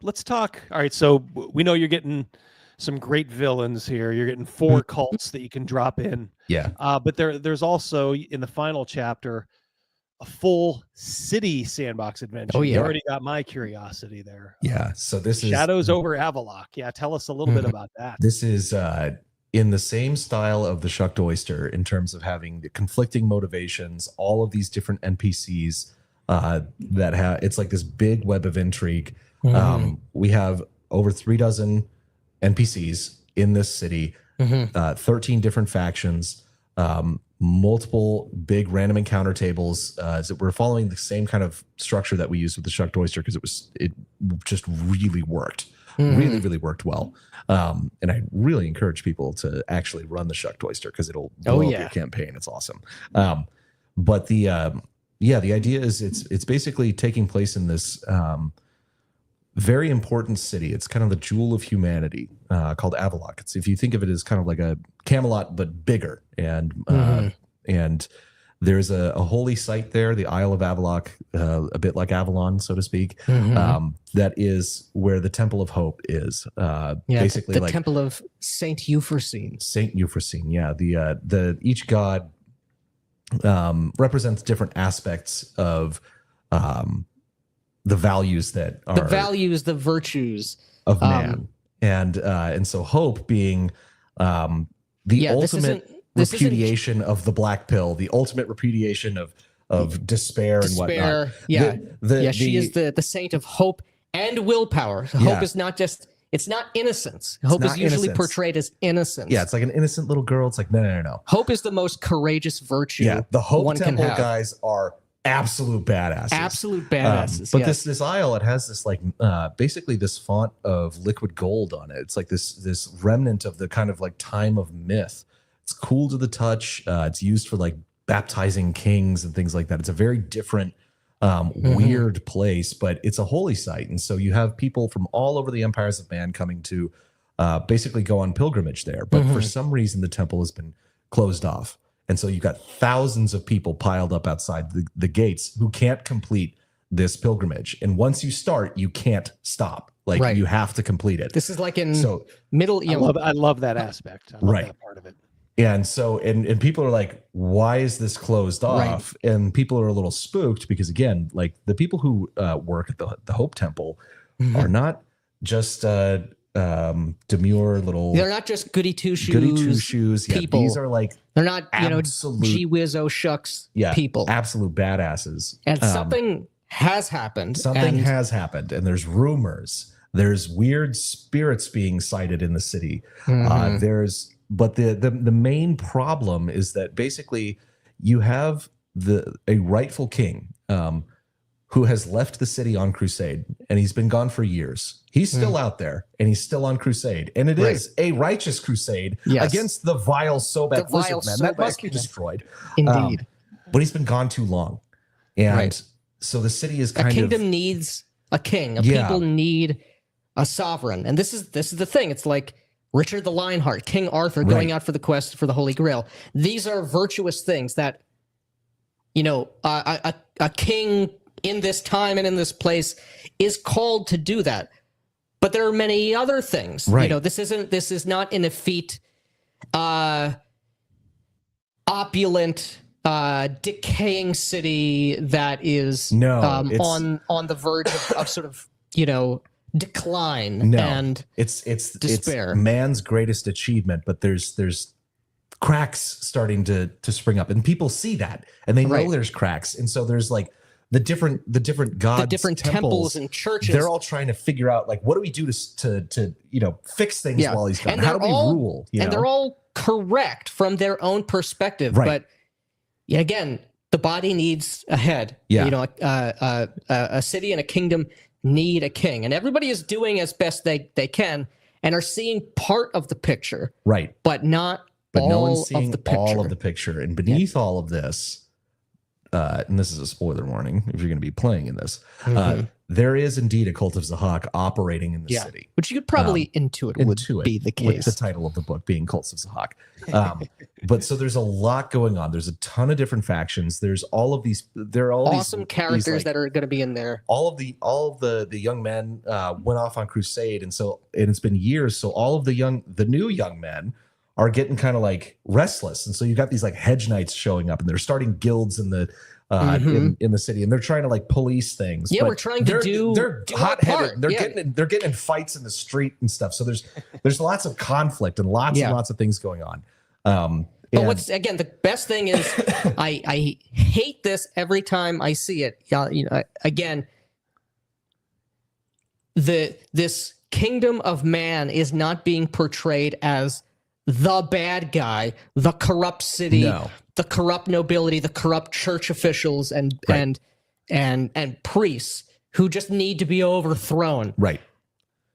S4: Let's talk. All right. So we know you're getting some great villains here. You're getting 4 cults that you can drop in.
S17: Yeah.
S4: But there's also in the final chapter a full city sandbox adventure.
S18: Oh, yeah.
S4: You already got my curiosity there.
S17: Yeah. So this is
S4: Shadows over Avaloch. Yeah. Tell us a little bit about that.
S17: This is in the same style of the Shucked Oyster in terms of having the conflicting motivations, all of these different NPCs that have, it's like this big web of intrigue. We have over 3 dozen NPCs in this city, 13 different factions, multiple big random encounter tables. So we're following the same kind of structure that we used with the Shucked Oyster because it just really worked. Really worked well. And I really encourage people to actually run the Shucked Oyster because it'll blow up your campaign. It's awesome. But the idea is it's basically taking place in this very important city. It's kind of the jewel of humanity called Avaloch. It's, if you think of it as kind of like a Camelot but bigger, and there's a holy site there, the Isle of Avaloch, a bit like Avalon, so to speak. That is where the Temple of Hope is. Basically,
S18: the
S17: like
S18: Temple of Saint Euphrosyne.
S17: Saint Euphrosyne, yeah. The each god represents different aspects of the values that are
S18: the virtues
S17: of man, and so hope being the ultimate repudiation of the black pill, the ultimate repudiation of despair and whatnot.
S18: She is the saint of hope and willpower. Hope is not just, it's not innocence. Hope is usually portrayed as innocence.
S17: Yeah, it's like an innocent little girl. It's like, no.
S18: Hope is the most courageous virtue.
S17: Yeah, the Hope
S18: one
S17: Temple
S18: can have.
S17: guys are absolute badasses.
S18: Absolute badasses.
S17: But this isle, it has this like basically this font of liquid gold on it. It's like this remnant of the kind of like time of myth. It's cool to the touch. It's used for like baptizing kings and things like that. It's a very different, weird place, but it's a holy site. And so you have people from all over the empires of man coming to basically go on pilgrimage there. But for some reason, the temple has been closed off. And so you've got thousands of people piled up outside the gates who can't complete this pilgrimage. And once you start, you can't stop. Like you have to complete it.
S18: This is like in middle.
S4: I love that aspect. I love that part of it.
S17: And so, and people are like, why is this closed off? And people are a little spooked because, again, like the people who work at the Hope Temple are not just demure little.
S18: They're not just goody two shoes.
S17: People. These are like,
S18: they're not, gee whiz oh shucks people.
S17: Absolute badasses.
S18: And something has happened.
S17: Has happened. And there's rumors. There's weird spirits being sighted in the city. But the main problem is that basically you have a rightful king who has left the city on crusade, and he's been gone for years. He's still out there, and he's still on crusade, and it is a righteous crusade against the vile Sobek lizard man that must be destroyed.
S18: Indeed,
S17: but he's been gone too long, and so the city is
S18: a kingdom needs a king. A people need a sovereign, and this is the thing. It's like Richard the Lionheart, King Arthur going out for the quest for the Holy Grail. These are virtuous things that, a king in this time and in this place is called to do that. But there are many other things.
S17: Right.
S18: This is not an effete, opulent, decaying city that is on the verge of sort of decline and
S17: it's
S18: despair.
S17: It's man's greatest achievement, but there's cracks starting to spring up, and people see that, and they know there's cracks, and so there's like the different gods,
S18: the different temples and churches.
S17: They're all trying to figure out like, what do we do to fix things while he's gone? How do we rule?
S18: And they're all correct from their own perspective, but again, the body needs a head. A city and a kingdom need a king, and everybody is doing as best they can and are seeing part of the picture, but not all
S17: no one's seeing
S18: of the picture.
S17: all of the picture. And beneath all of this, and this is a spoiler warning if you're going to be playing in this, there is indeed a Cult of Zahak operating in the city,
S18: which you could probably intuit would be the case,
S17: with the title of the book being Cults of Zahak. But so there's a lot going on. There's a ton of different factions. There's all of these. There are all
S18: awesome characters that are going to be in there.
S17: All of the young men went off on crusade, and it's been years. So all of the new young men are getting kind of like restless, and so you've got these like hedge knights showing up, and they're starting guilds in the in the city, and they're trying to like police things.
S18: Yeah, we're trying to
S17: they're hot-headed. They're getting in fights in the street and stuff. So there's lots of conflict and lots of things going on.
S18: But what's again the best thing is I hate this every time I see it. Again, this kingdom of man is not being portrayed as the bad guy, the corrupt city, the corrupt nobility, the corrupt church officials and priests who just need to be overthrown.
S17: Right.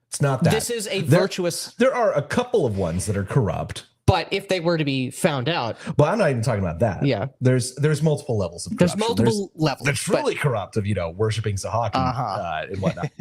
S17: It's not that.
S18: This is a virtuous.
S17: There are a couple of ones that are corrupt.
S18: But if they were to be found out,
S17: well, I'm not even talking about that.
S18: Yeah,
S17: there's multiple levels of corruption.
S18: There's multiple levels.
S17: The truly corrupt of worshiping Zahak and whatnot.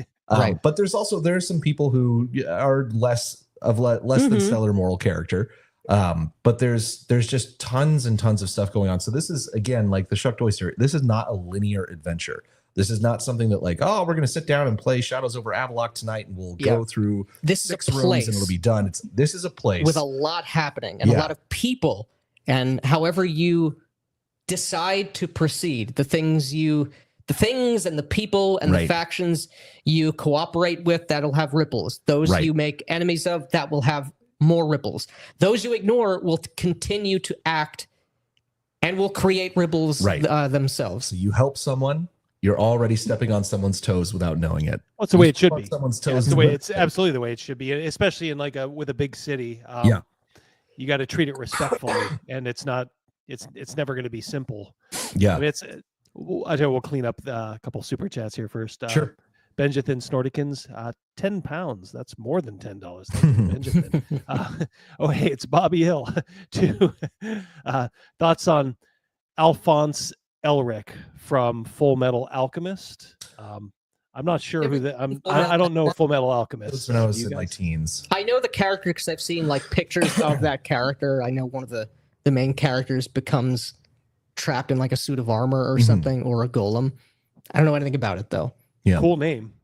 S17: But there's some people who are less than stellar moral character. But there's just tons and tons of stuff going on. So this is again like the Shucked Oyster. This is not a linear adventure. This is not something that like, we're going to sit down and play Shadows over Avaloch tonight, and we'll go through 6 rooms and it'll be done. This is a place
S18: with a lot happening and a lot of people. And however you decide to proceed, the things and the people and the factions you cooperate with, that'll have ripples. Those you make enemies of, that will have more ripples. Those you ignore will continue to act and will create ripples themselves.
S17: So you help someone, you're already stepping on someone's toes without knowing it.
S4: Well, it's the way it should be.
S17: Someone's toes.
S4: It's absolutely the way it should be, especially in like with a big city. You got to treat it respectfully, and it's never going to be simple.
S17: Yeah.
S4: I mean, I tell you, we'll clean up a couple super chats here first.
S17: Sure.
S4: Benjathan Snortikins, £10. That's more than $10. Thank you, Benjathan. Hey, it's Bobby Hill. Thoughts on Alphonse Elric from Full Metal Alchemist? I'm not sure who that. I don't know Full Metal Alchemist.
S17: When I was in my teens.
S18: I know the character because I've seen like pictures of that character. I know one of the main characters becomes trapped in like a suit of armor or something, or a golem. I don't know anything about it though.
S17: Yeah.
S4: Cool name.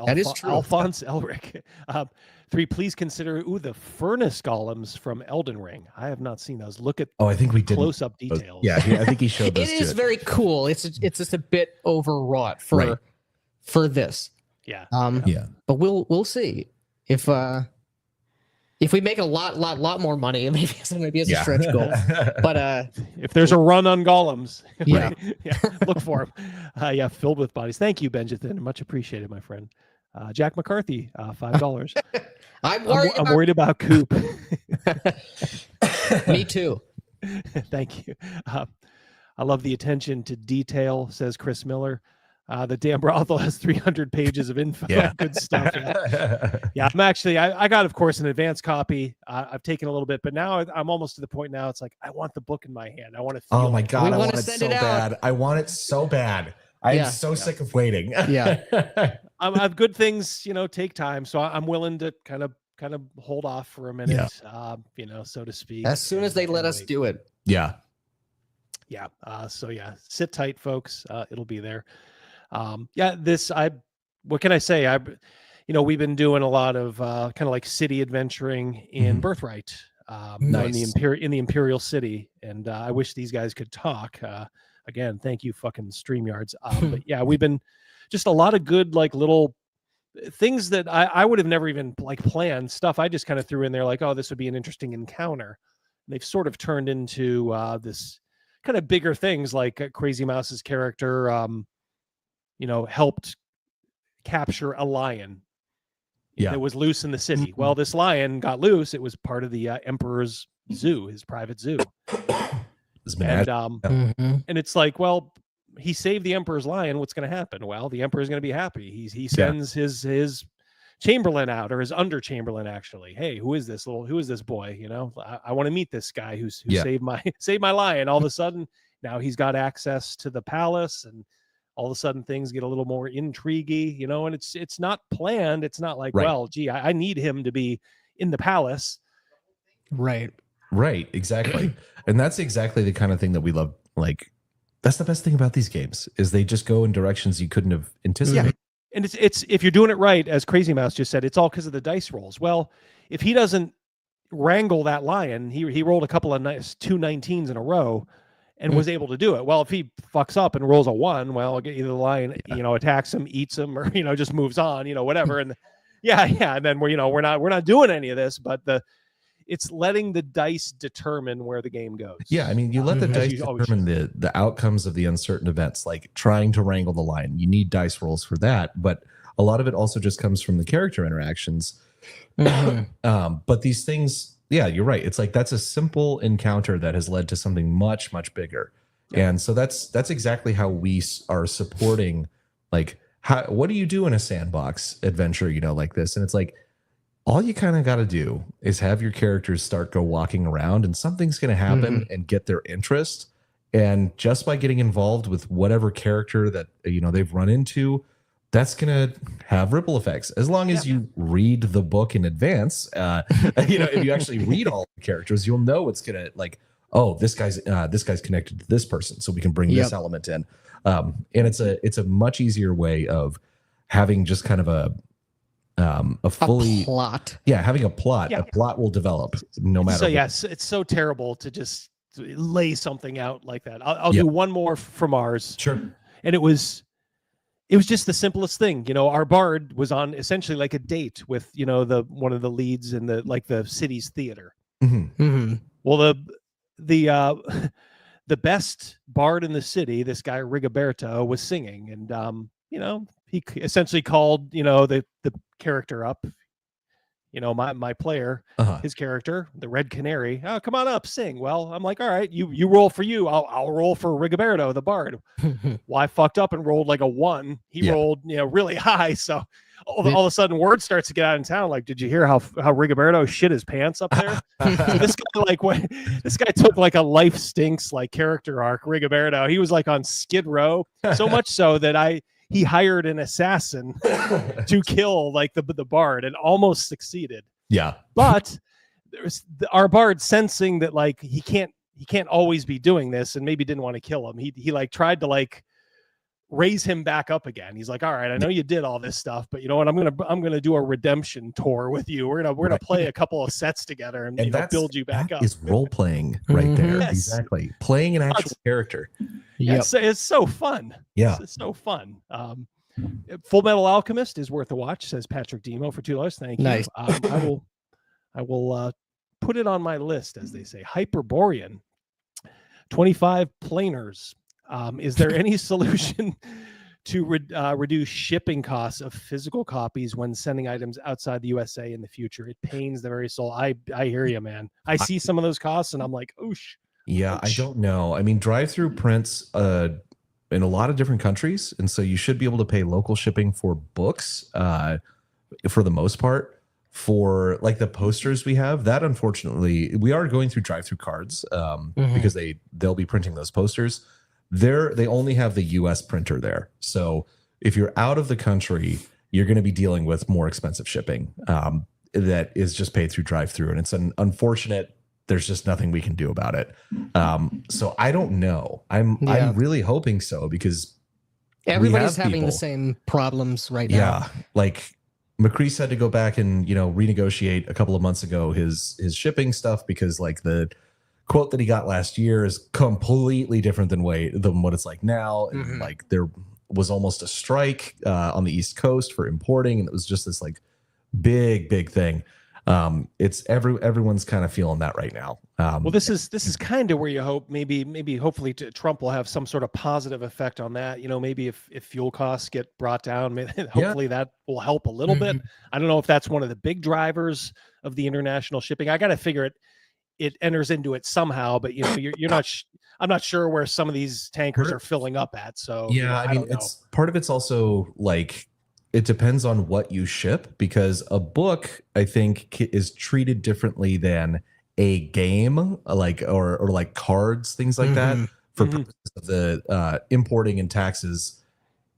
S18: That is true.
S4: Alphonse Elric. 3, please consider the furnace golems from Elden Ring. I have not seen those. Look at
S17: I think we did
S4: close-up details.
S17: Yeah, I think he showed those.
S18: It is very cool. It's just a bit overwrought for this.
S4: Yeah.
S18: But we'll see if we make a lot more money, maybe it's a stretch goal. But
S4: if there's a run on golems, look for them. Filled with bodies. Thank you, Benjathan. Much appreciated, my friend. Jack McCarthy, $5.
S18: I'm
S4: worried about Coop.
S18: Me too.
S4: Thank you. I love the attention to detail, says Chris Miller. The damn brothel has 300 pages of info.
S17: Yeah.
S4: Good stuff. Yeah. I'm actually, I got, of course, an advanced copy. I've taken a little bit, but now I'm almost to the point now. It's like, I want the book in my hand. I want to feel
S17: Oh my God. I want it
S18: send
S17: so
S18: it out.
S17: bad. I want it so bad. I'm so sick of waiting.
S18: Yeah.
S4: I have good things, take time. So I'm willing to kind of kind of hold off for a minute, so to speak.
S18: As soon as they let us do it.
S17: Yeah.
S4: Yeah. So yeah, sit tight, folks. It'll be there. What can I say? We've been doing a lot of kind of like city adventuring in Birthright, in the Imperial City. And I wish these guys could talk. Again, thank you, fucking StreamYards. But yeah, we've been just a lot of good, like little things that I would have never even like planned stuff. I just kind of threw in there like, oh, this would be an interesting encounter. And they've sort of turned into this kind of bigger things, like Crazy Mouse's character, helped capture a lion that was loose in the city. Well, this lion got loose. It was part of the Emperor's zoo, his private zoo. And it's like, well, he saved the Emperor's lion. What's going to happen? Well, the Emperor's going to be happy. He sends his Chamberlain out, or his under Chamberlain, actually. Hey, who is this boy? I want to meet this guy who saved my lion. All of a sudden, now he's got access to the palace, and all of a sudden things get a little more intriguey, and it's not planned. It's not like, well, gee, I need him to be in the palace.
S18: Right.
S17: Exactly. And that's exactly the kind of thing that we love. Like, that's the best thing about these games, is they just go in directions you couldn't have anticipated.
S4: Yeah. And it's if you're doing it right, as Crazy Mouse just said, it's all because of the dice rolls. Well, if he doesn't wrangle that lion, he rolled a couple of 2 19s in a row and was able to do it. Well, if he fucks up and rolls a 1, well, either the lion, attacks him, eats him, or, just moves on, whatever. And and then we're not doing any of this, but it's letting the dice determine where the game goes.
S17: Yeah, I mean, you let the dice determine the outcomes of the uncertain events, like trying to wrangle the lion. You need dice rolls for that, but a lot of it also just comes from the character interactions. But these things, yeah, you're right. It's like, that's a simple encounter that has led to something much, much bigger. Yeah. And so that's exactly how we are supporting, like, what do you do in a sandbox adventure, like this? And it's like, all you kind of got to do is have your characters go walking around, and something's going to happen and get their interest. And just by getting involved with whatever character that, they've run into, that's going to have ripple effects. As long as you read the book in advance, if you actually read all the characters, you'll know it's going to, like, oh, this guy's connected to this person, so we can bring this element in. And it's a much easier way of having just kind of a
S18: plot.
S17: Yeah, having a plot. Yeah. A plot will develop no matter.
S4: So yes, it's so terrible to just lay something out like that. I'll do one more from ours.
S17: Sure.
S4: And it was just the simplest thing. Our bard was on essentially like a date with one of the leads in the city's theater. Well, the best bard in the city, this guy Rigoberto, was singing, and he essentially called the character up, my player, his character, the Red Canary. Oh, come on up, sing. Well, I'm like, all right, you roll for you. I'll roll for Rigoberto, the bard. Well, I fucked up and rolled like a 1. He rolled really high, so all of a sudden word starts to get out in town. Like, did you hear how Rigoberto shit his pants up there? So this guy took like a life stinks like character arc. Rigoberto, he was like on Skid Row, so much so that he hired an assassin to kill like the bard, and almost succeeded.
S17: Yeah.
S4: But there's our bard, sensing that like he can't always be doing this, and maybe didn't want to kill him. He like tried to like raise him back up again. He's like, all right, I know you did all this stuff, but you know what? I'm gonna do a redemption tour with you. We're gonna play a couple of sets together and build you back up.
S17: Is role playing right there. Yes. Exactly. Playing an actual character.
S4: Yeah, it's so fun.
S17: Yeah,
S4: it's so fun. Full Metal Alchemist is worth a watch, says Patrick Demo for $2. Thank you.
S18: Nice.
S4: I will put it on my list, as they say. Hyperborean, 25 planers. Is there any solution to reduce shipping costs of physical copies when sending items outside the USA in the future? It pains the very soul. I hear you, man. I see some of those costs and I'm like, oosh.
S17: Yeah, I don't know. I mean, drive-through prints in a lot of different countries, and so you should be able to pay local shipping for books for the most part. For like the posters we have, that unfortunately we are going through drive-through cards because they'll be printing those posters. They only have the US printer there. So if you're out of the country, you're going to be dealing with more expensive shipping. that is just paid through drive-through, and it's an unfortunate. There's just nothing we can do about it. So I don't know. I'm really hoping so, because
S18: everybody's having the same problems right now.
S17: Yeah, like McCrease had to go back and renegotiate a couple of months ago his shipping stuff, because like the quote that he got last year is completely different than what it's like now. And like there was almost a strike on the East Coast for importing, and it was just this like big thing. It's everyone's kind of feeling that right now.
S4: Well, this is kind of where you hope maybe hopefully Trump will have some sort of positive effect on that. Maybe if fuel costs get brought down, hopefully that will help a little bit. I don't know if that's one of the big drivers of the international shipping. I got to figure it enters into it somehow, but you're not. I'm not sure where some of these tankers are filling up at. So
S17: yeah, I mean, it's part of it's also like, it depends on what you ship, because a book, I think, is treated differently than a game, like or like cards, things like that, for purposes of the importing and taxes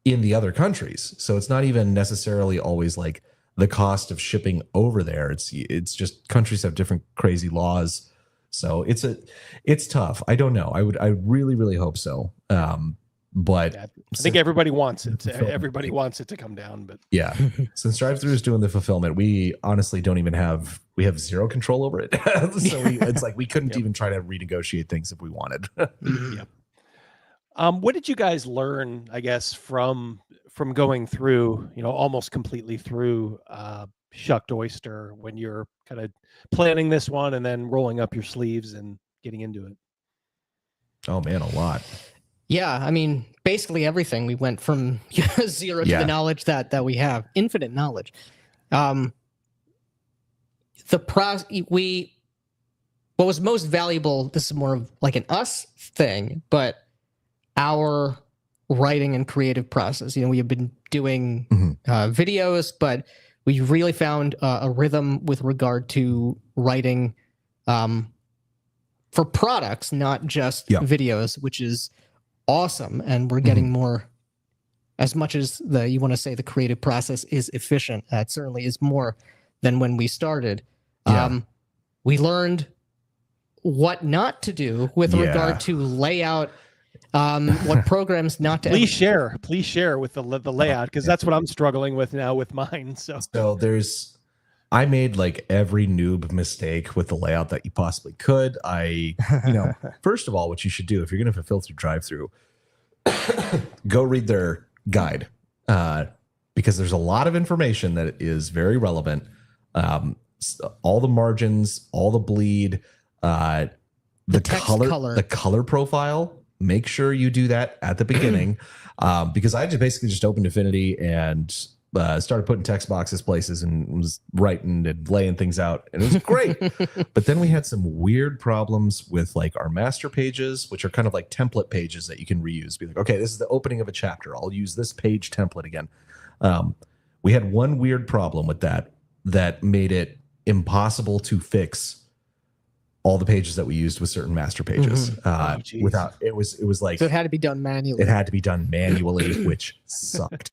S17: in the other countries. So it's not even necessarily always like the cost of shipping over there. It's just countries have different crazy laws. So it's tough. I don't know. I really hope so. But
S4: I think everybody wants it. Everybody wants it to come down. But
S17: yeah, since drive-thru is doing the fulfillment, we honestly don't even have zero control over it. So it's like we couldn't even try to renegotiate things if we wanted.
S4: What did you guys learn, I guess, from going through, almost completely through Shucked Oyster, when you're kind of planning this one and then rolling up your sleeves and getting into it?
S17: Oh man, a lot.
S18: Yeah, I mean, basically everything. We went from zero to the knowledge that we have, infinite knowledge. What was most valuable, this is more of like an us thing, but our writing and creative process. We have been doing videos, but we really found a rhythm with regard to writing for products, not just videos, which is awesome. And we're getting more, as much as you want to say the creative process is efficient, it certainly is more than when we started. We learned what not to do with regard to layout, what programs not to.
S4: Please share with the layout, because that's what I'm struggling with now with mine. So
S17: I made like every noob mistake with the layout that you possibly could. First of all, what you should do if you're going to fulfill through drive-through, go read their guide, because there's a lot of information that is very relevant. All the margins, all the bleed, the color profile. Make sure you do that at the beginning, because I basically just opened Affinity and started putting text boxes places and was writing and laying things out, and it was great. But then we had some weird problems with like our master pages, which are kind of like template pages that you can reuse. Be like, okay, this is the opening of a chapter. I'll use this page template again. We had one weird problem with that made it impossible to fix all the pages that we used with certain master pages. Without it was like,
S18: so it had to be done manually.
S17: It had to be done manually, which sucked.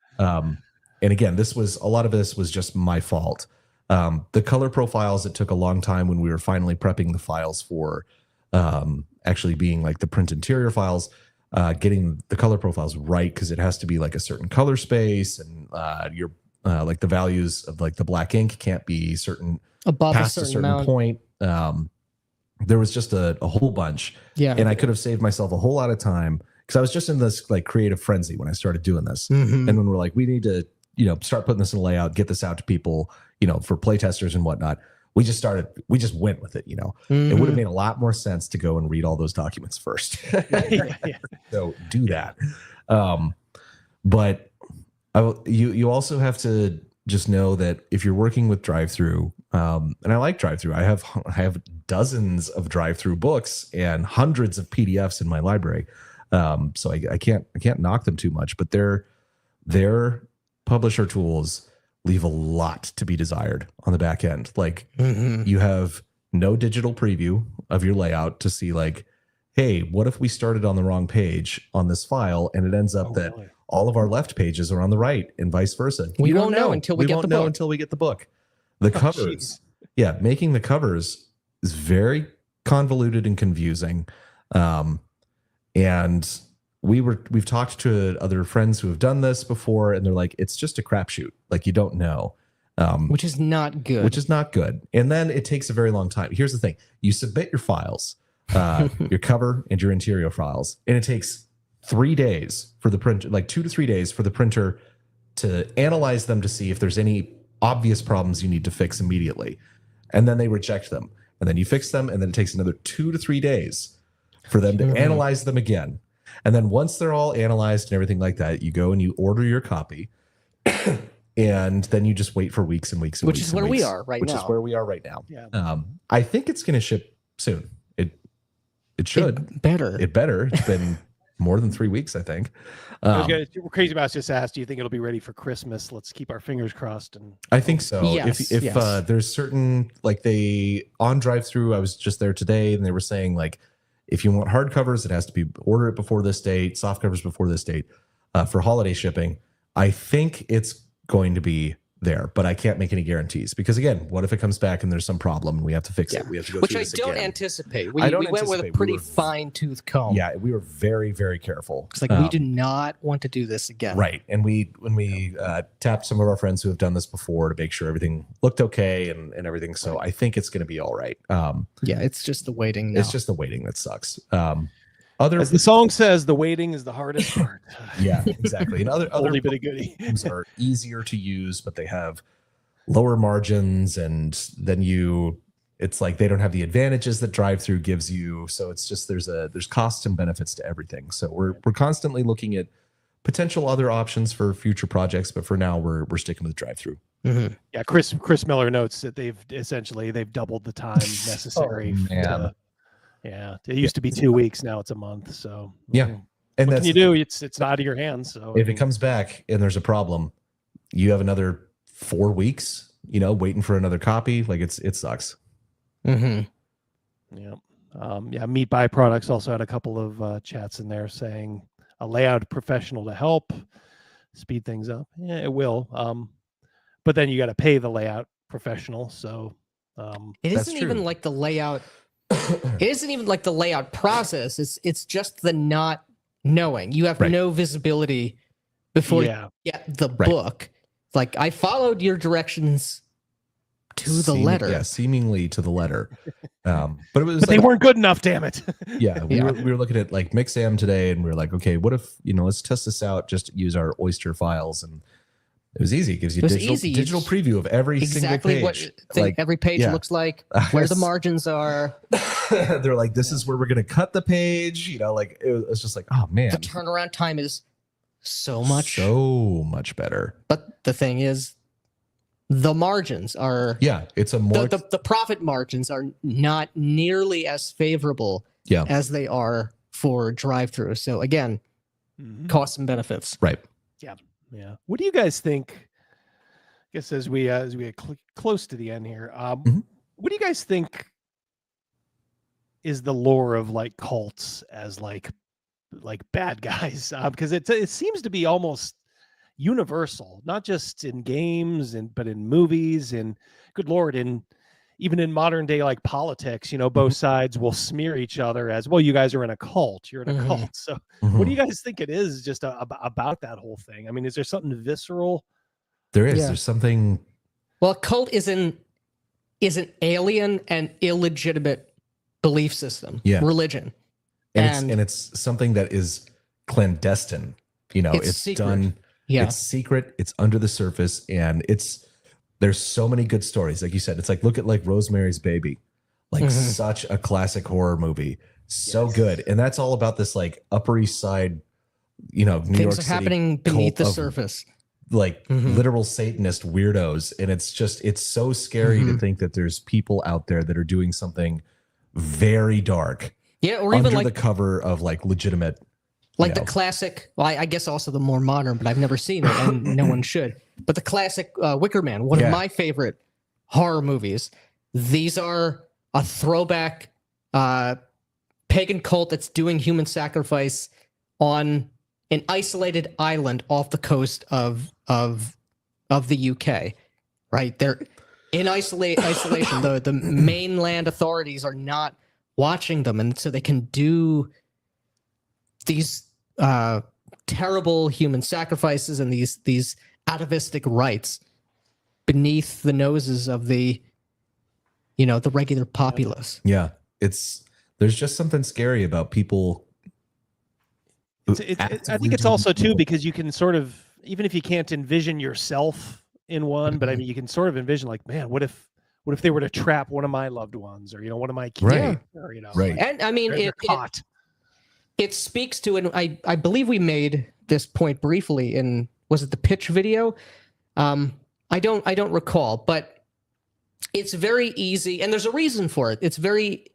S17: And again, a lot of this was just my fault. The color profiles, it took a long time when we were finally prepping the files for actually being like the print interior files, getting the color profiles right, because it has to be like a certain color space, and your like the values of like the black ink can't be certain
S18: above
S17: past a certain
S18: amount.
S17: point. There was just a whole bunch.
S18: Yeah.
S17: And I could have saved myself a whole lot of time, because I was just in this like creative frenzy when I started doing this. And when we're like, we need to, start putting this in a layout, get this out to people, for playtesters and whatnot. We just went with it, It would have made a lot more sense to go and read all those documents first. So do that. But you also have to just know that if you're working with drive-through, and I like drive-through, I have dozens of drive-through books and hundreds of PDFs in my library. So I can't knock them too much, but their publisher tools leave a lot to be desired on the back end. Like you have no digital preview of your layout to see like, hey, what if we started on the wrong page on this file and it ends up that all of our left pages are on the right and vice versa.
S18: We won't know until we get the book.
S17: Until we get the book. The covers, making the covers is very convoluted and confusing. And we've talked to other friends who have done this before, and they're like, it's just a crapshoot. Like, you don't know.
S18: Which is not good.
S17: Which is not good. And then it takes a very long time. Here's the thing. You submit your files, your cover and your interior files, and it takes 3 days for the print, like 2 to 3 days for the printer to analyze them to see if there's any obvious problems you need to fix immediately. And then they reject them. And then you fix them, and then it takes another 2 to 3 days for them to analyze them again. And then once they're all analyzed and everything like that, you go and you order your copy. And then you just wait for weeks and weeks and
S18: Which
S17: weeks.
S18: is where we are right now.
S17: Which is where we are right now.
S4: Yeah.
S17: I think it's going to ship soon. It should.
S18: It better.
S17: It's been more than 3 weeks, I think.
S4: Crazy Mouse just asked, do you think it'll be ready for Christmas? Let's keep our fingers crossed. And
S17: I think so.
S18: Yes,
S17: if
S18: yes.
S17: There's certain, like, they on drive-through, I was just there today, and they were saying, like, if you want hardcovers, it has to be order it before this date, soft covers before this date, for holiday shipping. I think it's going to be there, but I can't make any guarantees, because again, what if it comes back and there's some problem and we have to fix it? We have to go
S18: Which
S17: through
S18: I
S17: this
S18: don't
S17: again.
S18: anticipate. We
S17: I don't
S18: went with a
S17: anticipate.
S18: pretty fine-tooth comb.
S17: Yeah, we were very, very careful.
S18: It's like, we do not want to do this again.
S17: Right. And when we tapped some of our friends who have done this before to make sure everything looked okay and everything. So I think it's going to be all right.
S18: Yeah, it's just the waiting now.
S17: It's just the waiting that sucks.
S4: As the song says, the waiting is the hardest part.
S17: Yeah, exactly. And other
S4: Only bit of goodie.
S17: games are easier to use, but they have lower margins, and then it's like they don't have the advantages that drive-through gives you. So it's just there's costs and benefits to everything. So we're constantly looking at potential other options for future projects, but for now we're sticking with drive-through.
S18: Mm-hmm.
S4: Yeah, Chris Miller notes that they've doubled the time necessary. Yeah, it used to be 2 weeks, now it's a month. So
S17: yeah, and
S4: what can you do? It's not out of your hands. So
S17: if it comes back and there's a problem, you have another 4 weeks, waiting for another copy. Like it sucks.
S18: Mm-hmm.
S4: Yeah. Meat Byproducts also had a couple of chats in there saying a layout professional to help speed things up. Yeah, it will. But then you got to pay the layout professional. So
S18: it isn't even like the layout. It isn't even like the layout process. It's just the not knowing. You have no visibility before you get the book. Like, I followed your directions to the letter.
S17: Yeah, seemingly to the letter. But
S4: they weren't good enough, damn it.
S17: Yeah, we were looking at like Mixam today, and we were like, okay, what if, let's test this out, just use our Oyster files. And it was easy. It gives you digital preview of every single page.
S18: What every page looks like, where the margins are.
S17: They're like, this is where we're going to cut the page. It was just like, oh man.
S18: The turnaround time is so much
S17: better.
S18: But the thing is, the margins are
S17: it's a more
S18: the profit margins are not nearly as favorable as they are for drive-through. So again, costs and benefits.
S17: Right.
S4: Yeah. What do you guys think? I guess as we get close to the end here, what do you guys think is the lore of like cults as like bad guys? Because it seems to be almost universal, not just in games but in movies, and good Lord, even in modern day like politics, both sides will smear each other as, well, you guys are in a cult, you're in a cult. So what do you guys think it is just about that whole thing? I mean, is there something visceral?
S17: There is. There's something.
S18: Well, a cult is an alien and illegitimate belief system, religion.
S17: And it's something that is clandestine. It's
S18: secret.
S17: Done. Yeah. It's secret. It's under the surface, and there's so many good stories. Like you said, it's like, look at like Rosemary's Baby, like such a classic horror movie. So good. And that's all about this like Upper East Side, New York City.
S18: Things are happening beneath the surface.
S17: Like literal Satanist weirdos. And it's so scary to think that there's people out there that are doing something very dark.
S18: Yeah. Or even
S17: under the cover of like legitimate.
S18: Like the classic, well, I guess also the more modern, but I've never seen it and no one should. But the classic Wicker Man, one of my favorite horror movies. These are a throwback pagan cult that's doing human sacrifice on an isolated island off the coast of the UK. Right? in isolation. The mainland authorities are not watching them, and so they can do these terrible human sacrifices and these atavistic rites beneath the noses of the regular populace.
S17: Yeah, there's just something scary about people.
S4: I think it's also too because you can sort of, even if you can't envision yourself in one, but I mean you can sort of envision like, man, what if they were to trap one of my loved ones, or one of my kids,
S17: right?
S4: Or,
S17: right.
S18: And I mean it speaks to, and I believe we made this point briefly in, was it the pitch video? I don't recall, but it's very easy, and there's a reason for it. It's very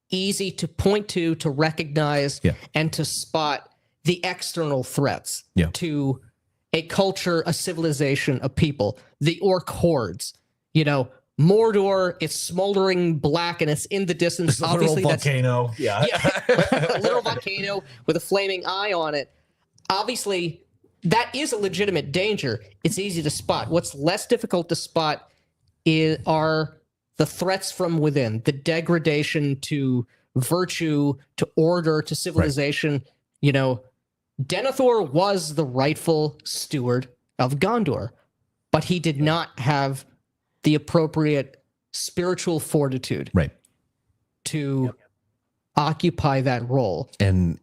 S18: easy to point to recognize, and to spot the external threats to a culture, a civilization, a people. The orc hordes, Mordor, it's smoldering black and it's in the distance.
S17: There's
S18: Obviously,
S17: a volcano.
S18: a little volcano with a flaming eye on it. Obviously, that is a legitimate danger. It's easy to spot. What's less difficult to spot are the threats from within, the degradation to virtue, to order, to civilization. Right. Denethor was the rightful steward of Gondor, but he did not have the appropriate spiritual fortitude,
S17: right,
S18: to occupy that role.
S17: And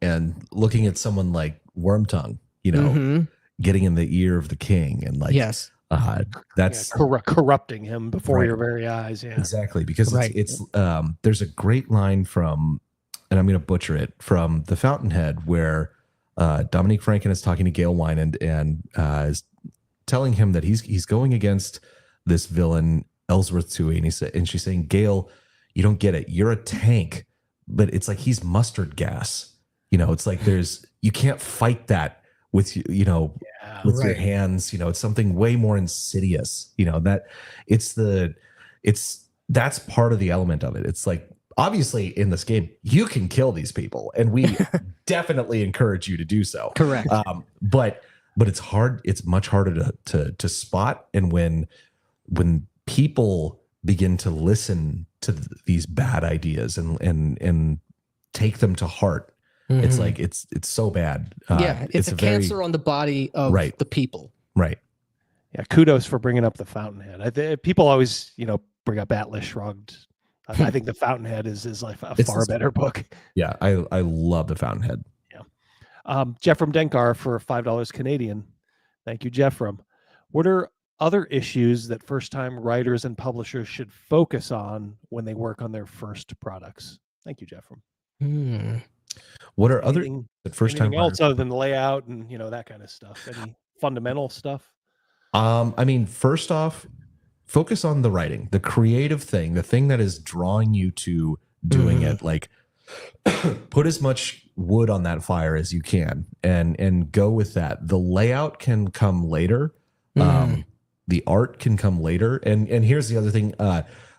S17: looking at someone like Wormtongue, getting in the ear of the king, and like, that's
S4: corrupting him before your very eyes. Yeah,
S17: exactly. Because it's there's a great line from, and I'm going to butcher it, from The Fountainhead, where Dominique Franken is talking to Gale Wynand and is telling him that he's going against this villain Ellsworth Tui, and she's saying, Gale, you don't get it. You're a tank, but it's like he's mustard gas. It's like you can't fight that with with your hands. It's something way more insidious. That's part of the element of it. It's like, obviously in this game you can kill these people, and we definitely encourage you to do so.
S18: Correct.
S17: But it's hard. It's much harder to spot, and when people begin to listen to these bad ideas and take them to heart, it's like it's so bad.
S18: It's a cancer on the body of the people.
S17: Right.
S4: Yeah. Kudos for bringing up The Fountainhead. People always, bring up Atlas Shrugged. I think The Fountainhead is like a far better book.
S17: Yeah, I love The Fountainhead.
S4: Yeah. Jeff from Denkar for $5 Canadian. Thank you, Jeff from. What are other issues that first-time writers and publishers should focus on when they work on their first products? Thank you, Jeff from.
S17: What are other first-time
S4: else other than the layout and that kind of stuff? Any fundamental stuff?
S17: I mean, first off, focus on the writing, the creative thing, the thing that is drawing you to doing it. Like, put as much wood on that fire as you can, and go with that. The layout can come later. The art can come later. And here's the other thing.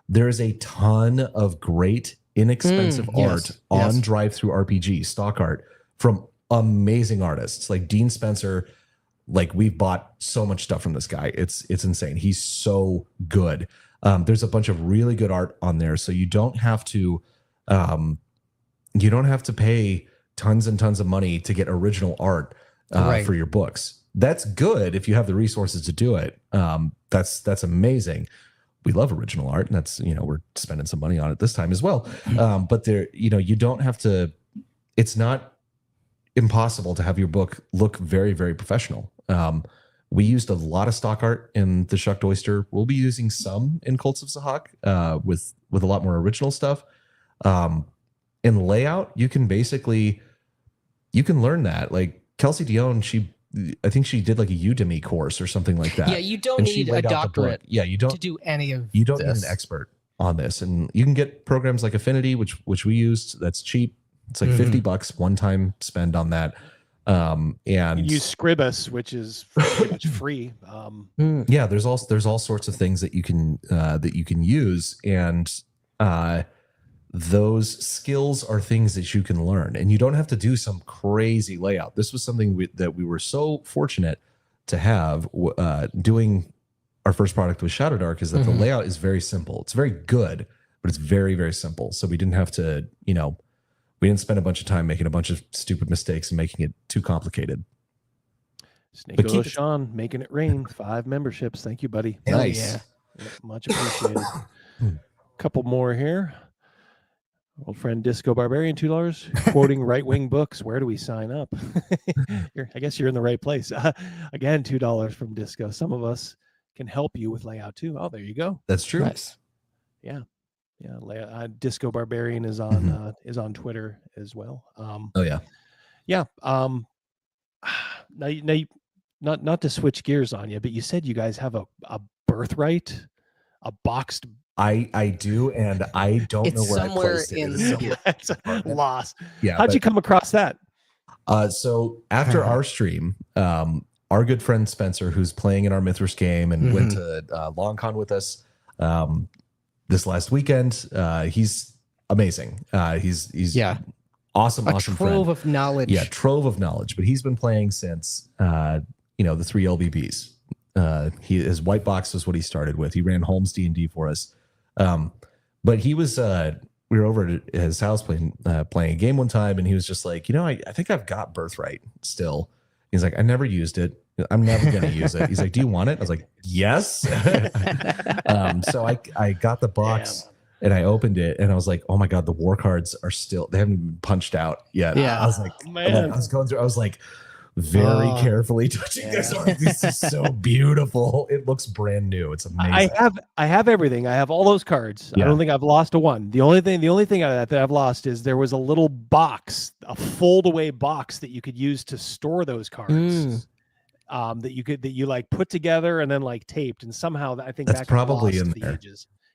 S17: There is a ton of great inexpensive art on Drive-Thru RPG, stock art, from amazing artists like Dean Spencer. Like, we've bought so much stuff from this guy. It's insane. He's so good. There's a bunch of really good art on there, so you don't have to pay tons and tons of money to get original art for your books. That's good if you have the resources to do it. That's amazing. We love original art, and that's, we're spending some money on it this time as well. But there, you don't have to. It's not impossible to have your book look very, very professional. We used a lot of stock art in the Shucked Oyster. We'll be using some in Cults of Zahak with a lot more original stuff. In layout, you can learn that. Like Kelsey Dion, I think she did like a Udemy course or something like that.
S18: Yeah, you don't need a doctorate.
S17: Yeah, you don't
S18: to do any of.
S17: You don't need an expert on this, and you can get programs like Affinity, which we used. That's cheap. It's like $50 one time spend on that. And
S4: you use Scribus, which is pretty much free.
S17: Yeah, there's all sorts of things that you can use, and those skills are things that you can learn, and you don't have to do some crazy layout. This was something that we were so fortunate to have doing our first product with Shadow Dark is that the layout is very simple. It's very good, but it's very, very simple. So we didn't have to, we didn't spend a bunch of time making a bunch of stupid mistakes and making it too complicated.
S4: Snake Sean making it rain. 5 memberships. Thank you, buddy.
S17: Nice.
S4: Yeah, much appreciated. Couple more here. Old friend Disco Barbarian, $2. Quoting right-wing books. Where do we sign up? I guess you're in the right place. Again, $2 from Disco. Some of us can help you with layout too. Oh, there you go.
S17: That's true.
S18: Nice.
S4: Yeah. Disco Barbarian is on Twitter as well.
S17: Oh yeah.
S4: Yeah. Now, not to switch gears on you, but you said you guys have a birthright, a boxed.
S17: I do, and I don't know where I placed it.
S4: It's lost.
S17: Yeah.
S4: How'd you come across that?
S17: So after our stream, our good friend Spencer, who's playing in our Mythras game and went to LongCon with us this last weekend, he's amazing. He's awesome, awesome
S18: trove
S17: friend.
S18: of knowledge.
S17: Yeah, trove of knowledge. But he's been playing since the 3 LBBs. His white box was what he started with. He ran Holmes D&D for us. But he was we were over at his house playing a game one time, and he was just like, I think I've got Birthright still. He's like, I never used it. I'm never going to use it. He's like, do you want it? I was like, yes. So I got the box and I opened it and I was like, oh my God, the war cards are still, they haven't been punched out yet.
S18: Yeah.
S17: I was like,
S4: man.
S17: I was going through, I was like, very carefully touching this art. This is so beautiful. It looks brand new. It's amazing.
S4: I have everything. I have all those cards.
S17: Yeah.
S4: I don't think I've lost a one. The only thing that I've lost is there was a little box, a fold away box that you could use to store those cards. That you like put together and then like taped, and somehow I think
S17: that's probably in there.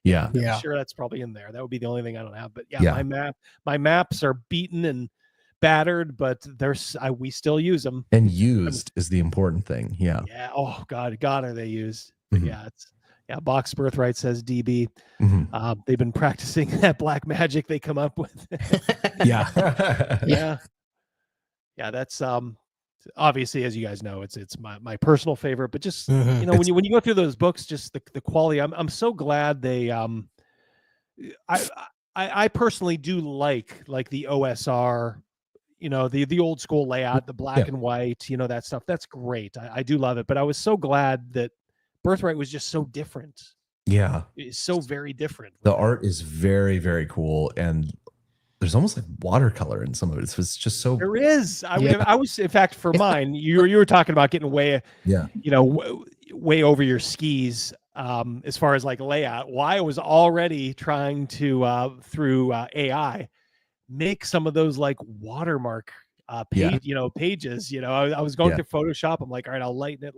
S17: Yeah.
S4: I'm sure that's probably in there. That would be the only thing I don't have. But my maps are beaten and battered, but we still use them.
S17: And used is the important thing. Yeah.
S4: Yeah. Oh God, are they used? But Box Birthright says DB. They've been practicing that black magic they come up with. Yeah. That's obviously, as you guys know, it's my personal favorite, but just when you go through those books, just the quality. I'm so glad they I personally do like the OSR, the old school layout, the black and white, that stuff. That's great. I do love it, but I was so glad that Birthright was just so different.
S17: Yeah.
S4: It's so very different.
S17: The art is very, very cool, and there's almost like watercolor in some of it. It's just so.
S4: There is. I was, in fact, for mine, you were talking about getting way, way over your skis as far as like layout. Well, I was already trying to through AI make some of those like watermark pages. I was going through Photoshop. I'm like, all right, I'll lighten it.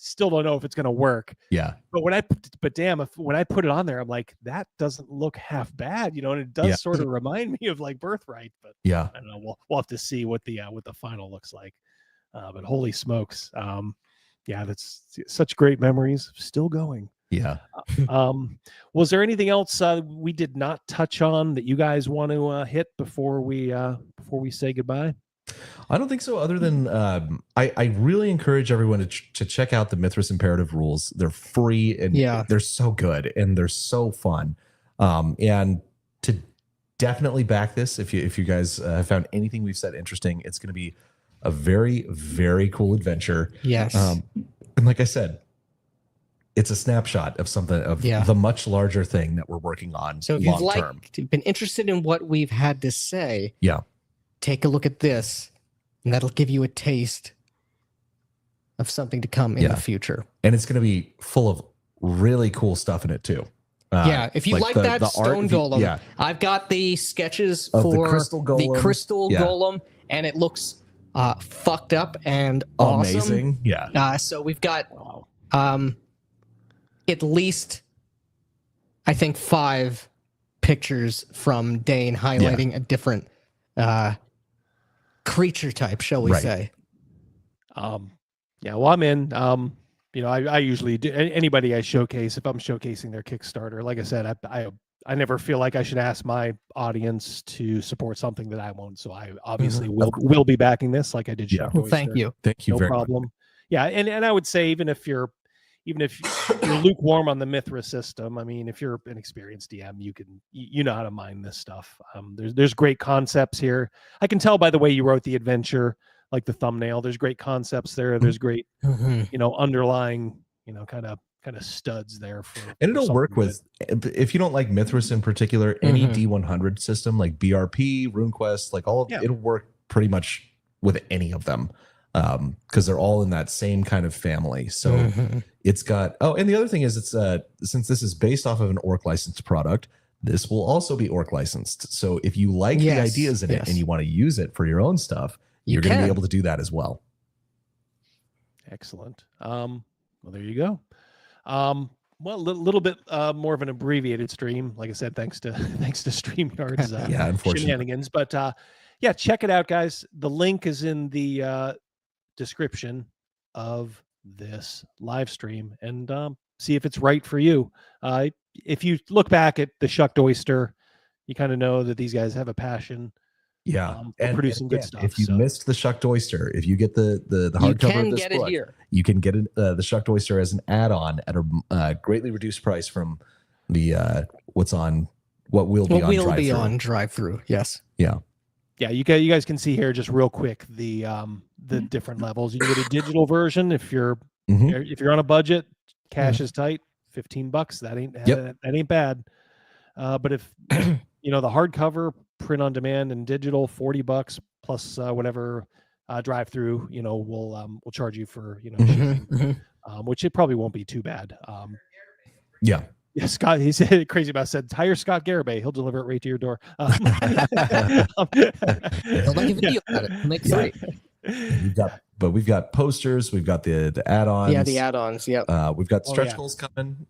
S4: Still don't know if it's going to work.
S17: Yeah.
S4: But when I put it on there, I'm like, that doesn't look half bad, and it does sort of remind me of like Birthright, but I don't know. We'll have to see what the final looks like. But holy smokes. That's such great memories. Still going.
S17: Yeah.
S4: Was there anything else we did not touch on that you guys want to hit before we say goodbye?
S17: I don't think so. Other than I really encourage everyone to check out the Mythras Imperative rules. They're free and they're so good and they're so fun. And to definitely back this, if you guys have found anything we've said interesting, it's going to be a very, very cool adventure.
S18: Yes.
S17: And like I said, it's a snapshot of something of the much larger thing that we're working on.
S18: So if you've been interested in what we've had to say, take a look at this, and that'll give you a taste of something to come in the future.
S17: And it's going to be full of really cool stuff in it too.
S18: If you like that stone golem, I've got the sketches
S17: of
S18: for
S17: the crystal
S18: golem, and it looks fucked up and awesome.
S17: Amazing. Yeah.
S18: So we've got at least, I think, 5 pictures from Dane highlighting a different creature type, shall we say.
S4: Well, I'm in. I usually do. Anybody I showcase, if I'm showcasing their Kickstarter, like I said, I never feel like I should ask my audience to support something that I won't. So I obviously will be backing this, like I did.
S18: Thank you.
S17: Thank you.
S4: No
S17: very
S4: problem.
S17: much.
S4: Yeah, and I would say even if you're even if you're lukewarm on the Mythras system, I mean, if you're an experienced DM, you know how to mine this stuff. There's great concepts here. I can tell by the way you wrote the adventure, like the thumbnail. There's great concepts there. There's great, underlying, kind of studs there.
S17: And it'll work with, if you don't like Mythras in particular, any D100 system like BRP, RuneQuest, like it'll work pretty much with any of them. Because they're all in that same kind of family. So it's got, and the other thing is it's since this is based off of an orc licensed product, this will also be orc licensed. So if you like the ideas in it and you want to use it for your own stuff, you're going to be able to do that as well.
S4: Excellent. Well, there you go. Well, a little bit more of an abbreviated stream. Like I said, thanks to StreamYard's
S17: unfortunately.
S4: shenanigans. But yeah, check it out, guys. The link is in the description of this live stream, and see if it's right for you. If you look back at the Shucked Oyster, you kind of know that these guys have a passion. For producing good stuff.
S17: If you missed the Shucked Oyster, if you get the hardcover of this book, you can get it, the Shucked Oyster as an add-on at a greatly reduced price from the what will be on
S18: drive-through. Yes.
S17: Yeah.
S4: Yeah, you guys can see here just real quick the different levels. You can get a digital version if you're on a budget. Cash is tight, $15. That ain't bad. But if the hardcover, print on demand, and digital, $40 plus whatever drive through. We'll charge you for shipping, which it probably won't be too bad.
S17: Yeah.
S4: Yeah, Scott, he said Crazy Mouse said, hire Scott Garibay. He'll deliver it right to your door.
S18: He'll make a video about it. Make it
S17: We've got posters, we've got the add-ons.
S18: Yeah, the add-ons. Yep.
S17: We've got stretch goals coming,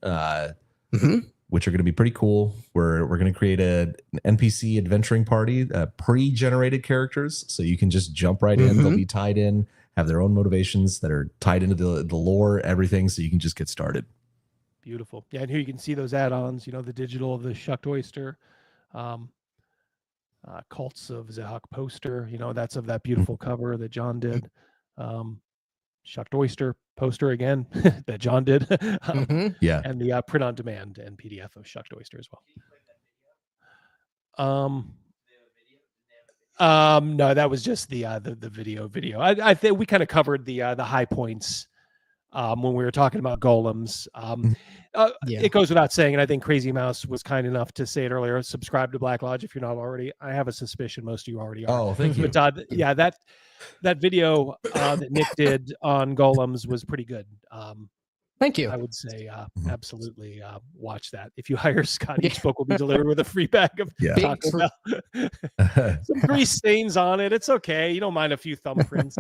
S17: which are going to be pretty cool. We're going to create an NPC adventuring party, pre-generated characters, so you can just jump right in. They'll be tied in, have their own motivations that are tied into the lore, everything, so you can just get started.
S4: Beautiful. Yeah, and here you can see those add-ons, the digital of the Shucked Oyster, Cults of Zahak poster, that's of that beautiful cover that John did. Shucked Oyster poster again that John did. And the print on demand and PDF of Shucked Oyster as well. No, that was just the video. I think we kind of covered the high points when we were talking about golems. It goes without saying, and I think Crazy Mouse was kind enough to say it earlier, subscribe to Black Lodge if you're not already. I have a suspicion most of you already are.
S17: Oh, thank you.
S4: But that video that Nick did on golems was pretty good.
S18: Thank you.
S4: I would say absolutely watch that. If you hire Scott, each book will be delivered with a free bag of Taco Bell. Some grease stains on it. It's okay. You don't mind a few thumbprints.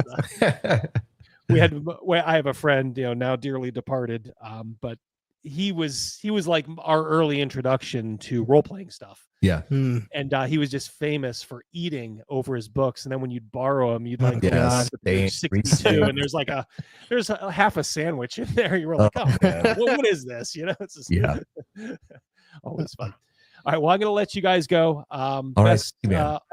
S4: I have a friend, now dearly departed, but he was like our early introduction to role-playing stuff.
S17: Yeah.
S4: And he was just famous for eating over his books. And then when you'd borrow them, you'd like, page 62, and there's a half a sandwich in there. You were like, oh, man, what is this? It's just always fun. All right. Well, I'm going to let you guys go. Best,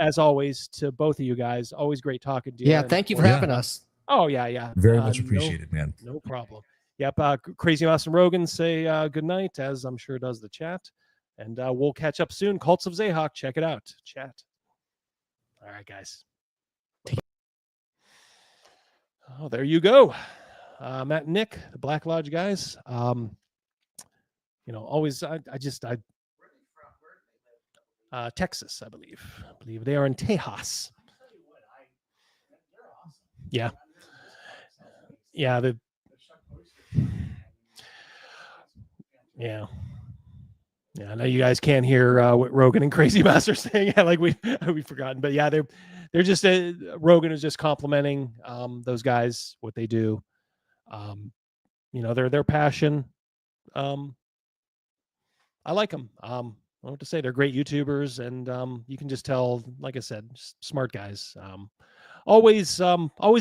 S4: as always, to both of you guys. Always great talking to you.
S18: Yeah. Thank you for having us.
S4: Oh, yeah.
S17: Very much appreciated, man.
S4: No problem. Yep. Crazy Mouse and Rogan say good night, as I'm sure does the chat. And we'll catch up soon. Cults of Zahak. Check it out. Chat. All right, guys. Oh, there you go. Matt and Nick, the Black Lodge guys. Always, Texas, I believe they are in Tejas. Yeah. Yeah. I know you guys can't hear what Rogan and Crazy Mouse are saying. Like we've forgotten, but yeah, they're just Rogan is just complimenting those guys, what they do. Their passion. I like them. I don't know what to say. They're great YouTubers, and you can just tell, like I said, smart guys. Always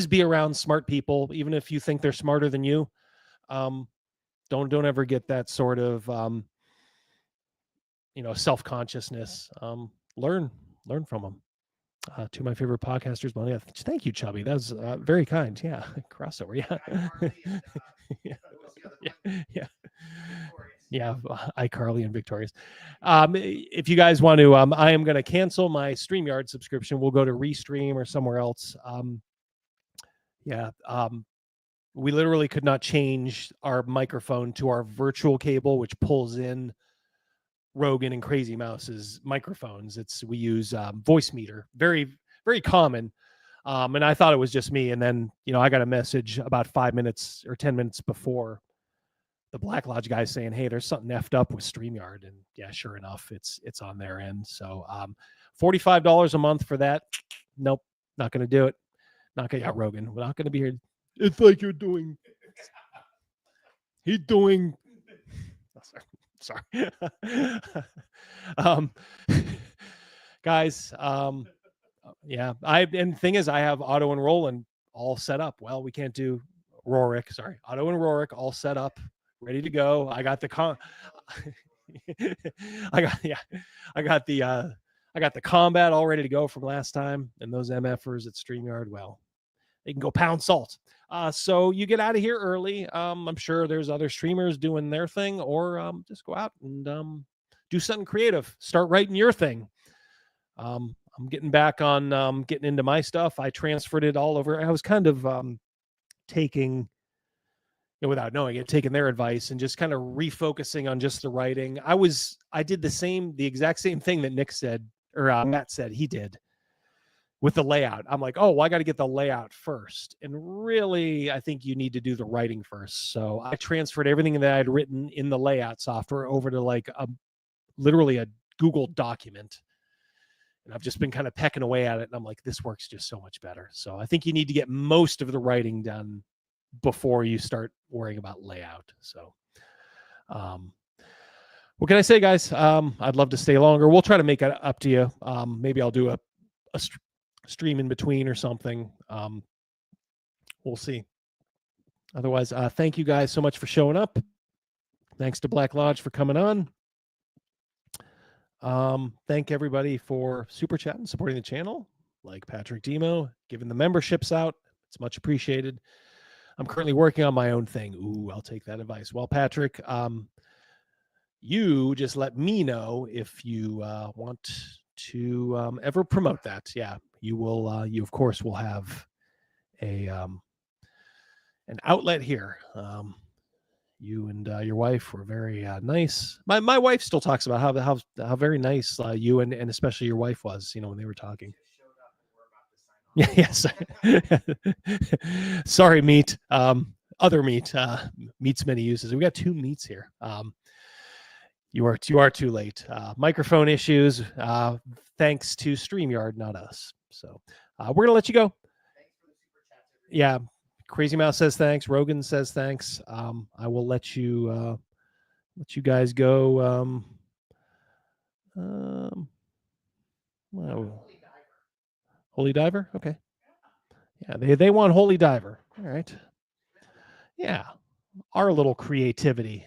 S4: be around smart people, even if you think they're smarter than you. Don't ever get that sort of self-consciousness. Learn from them. To my favorite podcasters. Well, yeah, thank you, Chubby. That was very kind. Yeah, crossover. Yeah. Yeah, iCarly and Victorious. If you guys want to, I am going to cancel my StreamYard subscription. We'll go to Restream or somewhere else. We literally could not change our microphone to our virtual cable, which pulls in Rogan and Crazy Mouse's microphones. We use voice meter, very, very common. And I thought it was just me. And then, I got a message about 5 minutes or 10 minutes before the Black Lodge guy saying, hey, there's something effed up with StreamYard. And yeah, sure enough, it's on their end. So $45 a month for that. Nope, not going to do it. Not going to, Rogan, we're not going to be here. It's like you're doing. He's doing. Oh, sorry. Guys, yeah. And the thing is, I have auto enroll and all set up. Well, we can't do Rorik. Sorry, auto and Rorik all set up, ready to go. I got the I got the combat all ready to go from last time, and those MFers at StreamYard, well, they can go pound salt. So you get out of here early. I'm sure there's other streamers doing their thing, or just go out and do something creative. Start writing your thing. I'm getting back on getting into my stuff. I transferred it all over. I was kind of taking, without knowing it, taking their advice and just kind of refocusing on just the writing. I did the exact same thing that Nick said, or Matt said he did with the layout. I'm like, oh, well, I got to get the layout first. And really, I think you need to do the writing first. So I transferred everything that I'd written in the layout software over to like literally a Google document. And I've just been kind of pecking away at it. And I'm like, this works just so much better. So I think you need to get most of the writing done before you start worrying about layout. So what can I say, guys? I'd love to stay longer. We'll try to make it up to you. Maybe I'll do a stream in between or something. We'll see. Otherwise, thank you guys so much for showing up. Thanks to Black Lodge for coming on. Thank everybody for super chatting, supporting the channel, like Patrick Demo, giving the memberships out. It's much appreciated. I'm currently working on my own thing. Ooh, I'll take that advice. Well, Patrick, you just let me know if you want to ever promote that. Yeah, you will. You of course will have an outlet here. You and your wife were very nice. My wife still talks about how very nice you and especially your wife was. When they were talking. Yeah. Yes. Sorry, meat. Other meat. Meat's many uses. We got two meats here. You are too late. Microphone issues. Thanks to StreamYard, not us. So we're gonna let you go. Yeah. Crazy Mouse says thanks. Rogan says thanks. I will let you guys go. Holy Diver. Okay. Yeah, they want Holy Diver. All right. Yeah, our little creativity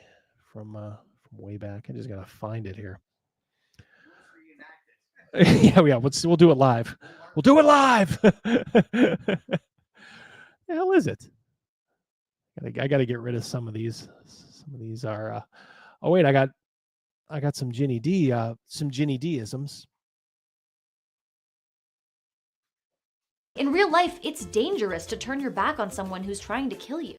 S4: from way back. I just gotta find it here. Yeah. We'll do it live. We'll do it live. The hell is it? I got to get rid of some of these. Some of these are. Oh wait, I got some Ginny D. Some Ginny D-isms.
S19: In real life, it's dangerous to turn your back on someone who's trying to kill you.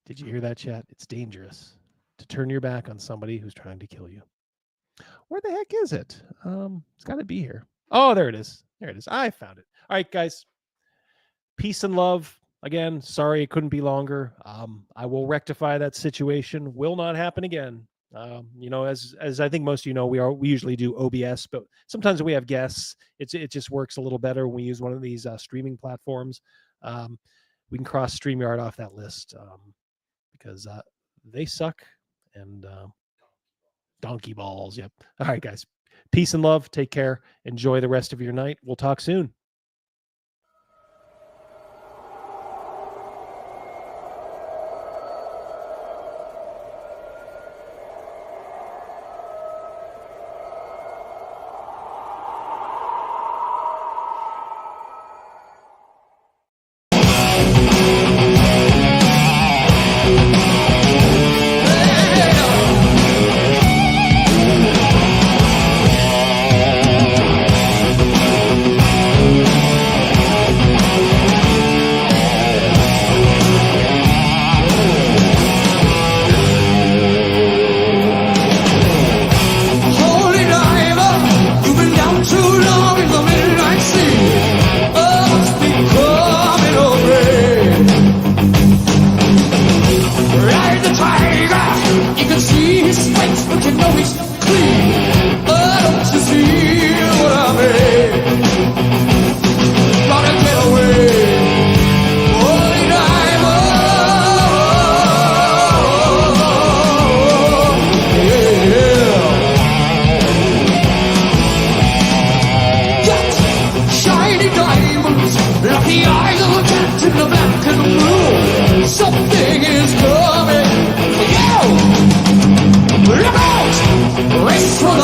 S4: Did you hear that, chat? It's dangerous to turn your back on somebody who's trying to kill you. Where the heck is it? It's got to be here. Oh, there it is. There it is. I found it. All right, guys. Peace and love. Again, sorry it couldn't be longer. I will rectify that situation. Will not happen again. As I think most of you know, we usually do OBS, but sometimes we have guests. It just works a little better when we use one of these streaming platforms. We can cross StreamYard off that list because they suck and donkey balls. Yep. All right, guys. Peace and love. Take care. Enjoy the rest of your night. We'll talk soon.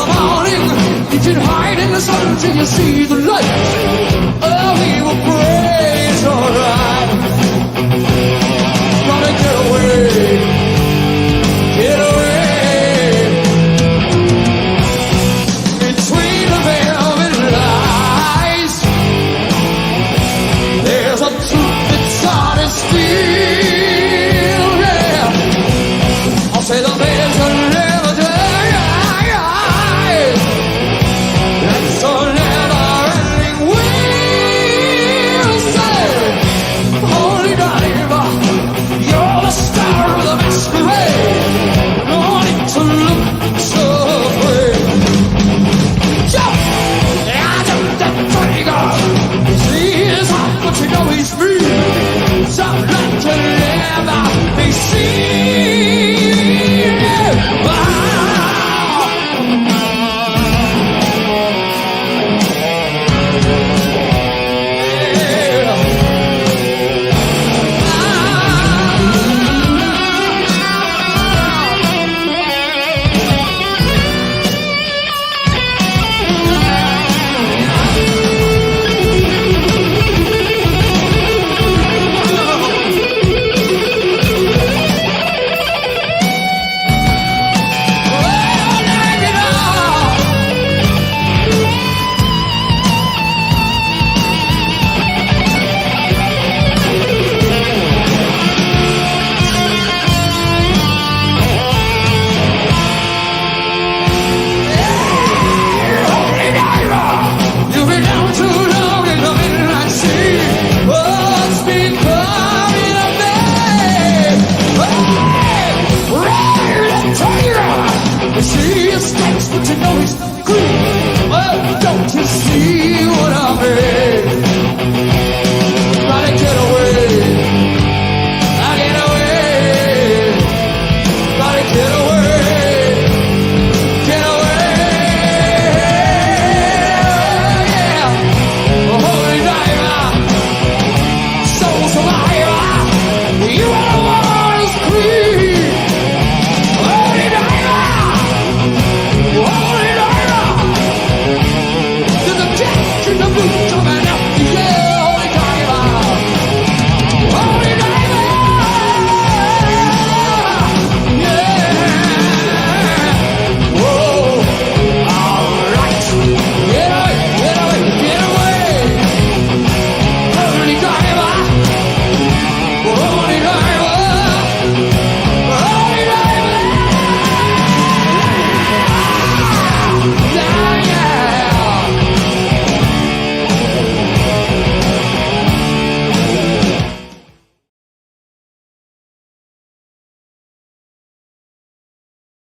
S20: the morning. You can hide in the sun till you see the light. Oh, we will praise, alright.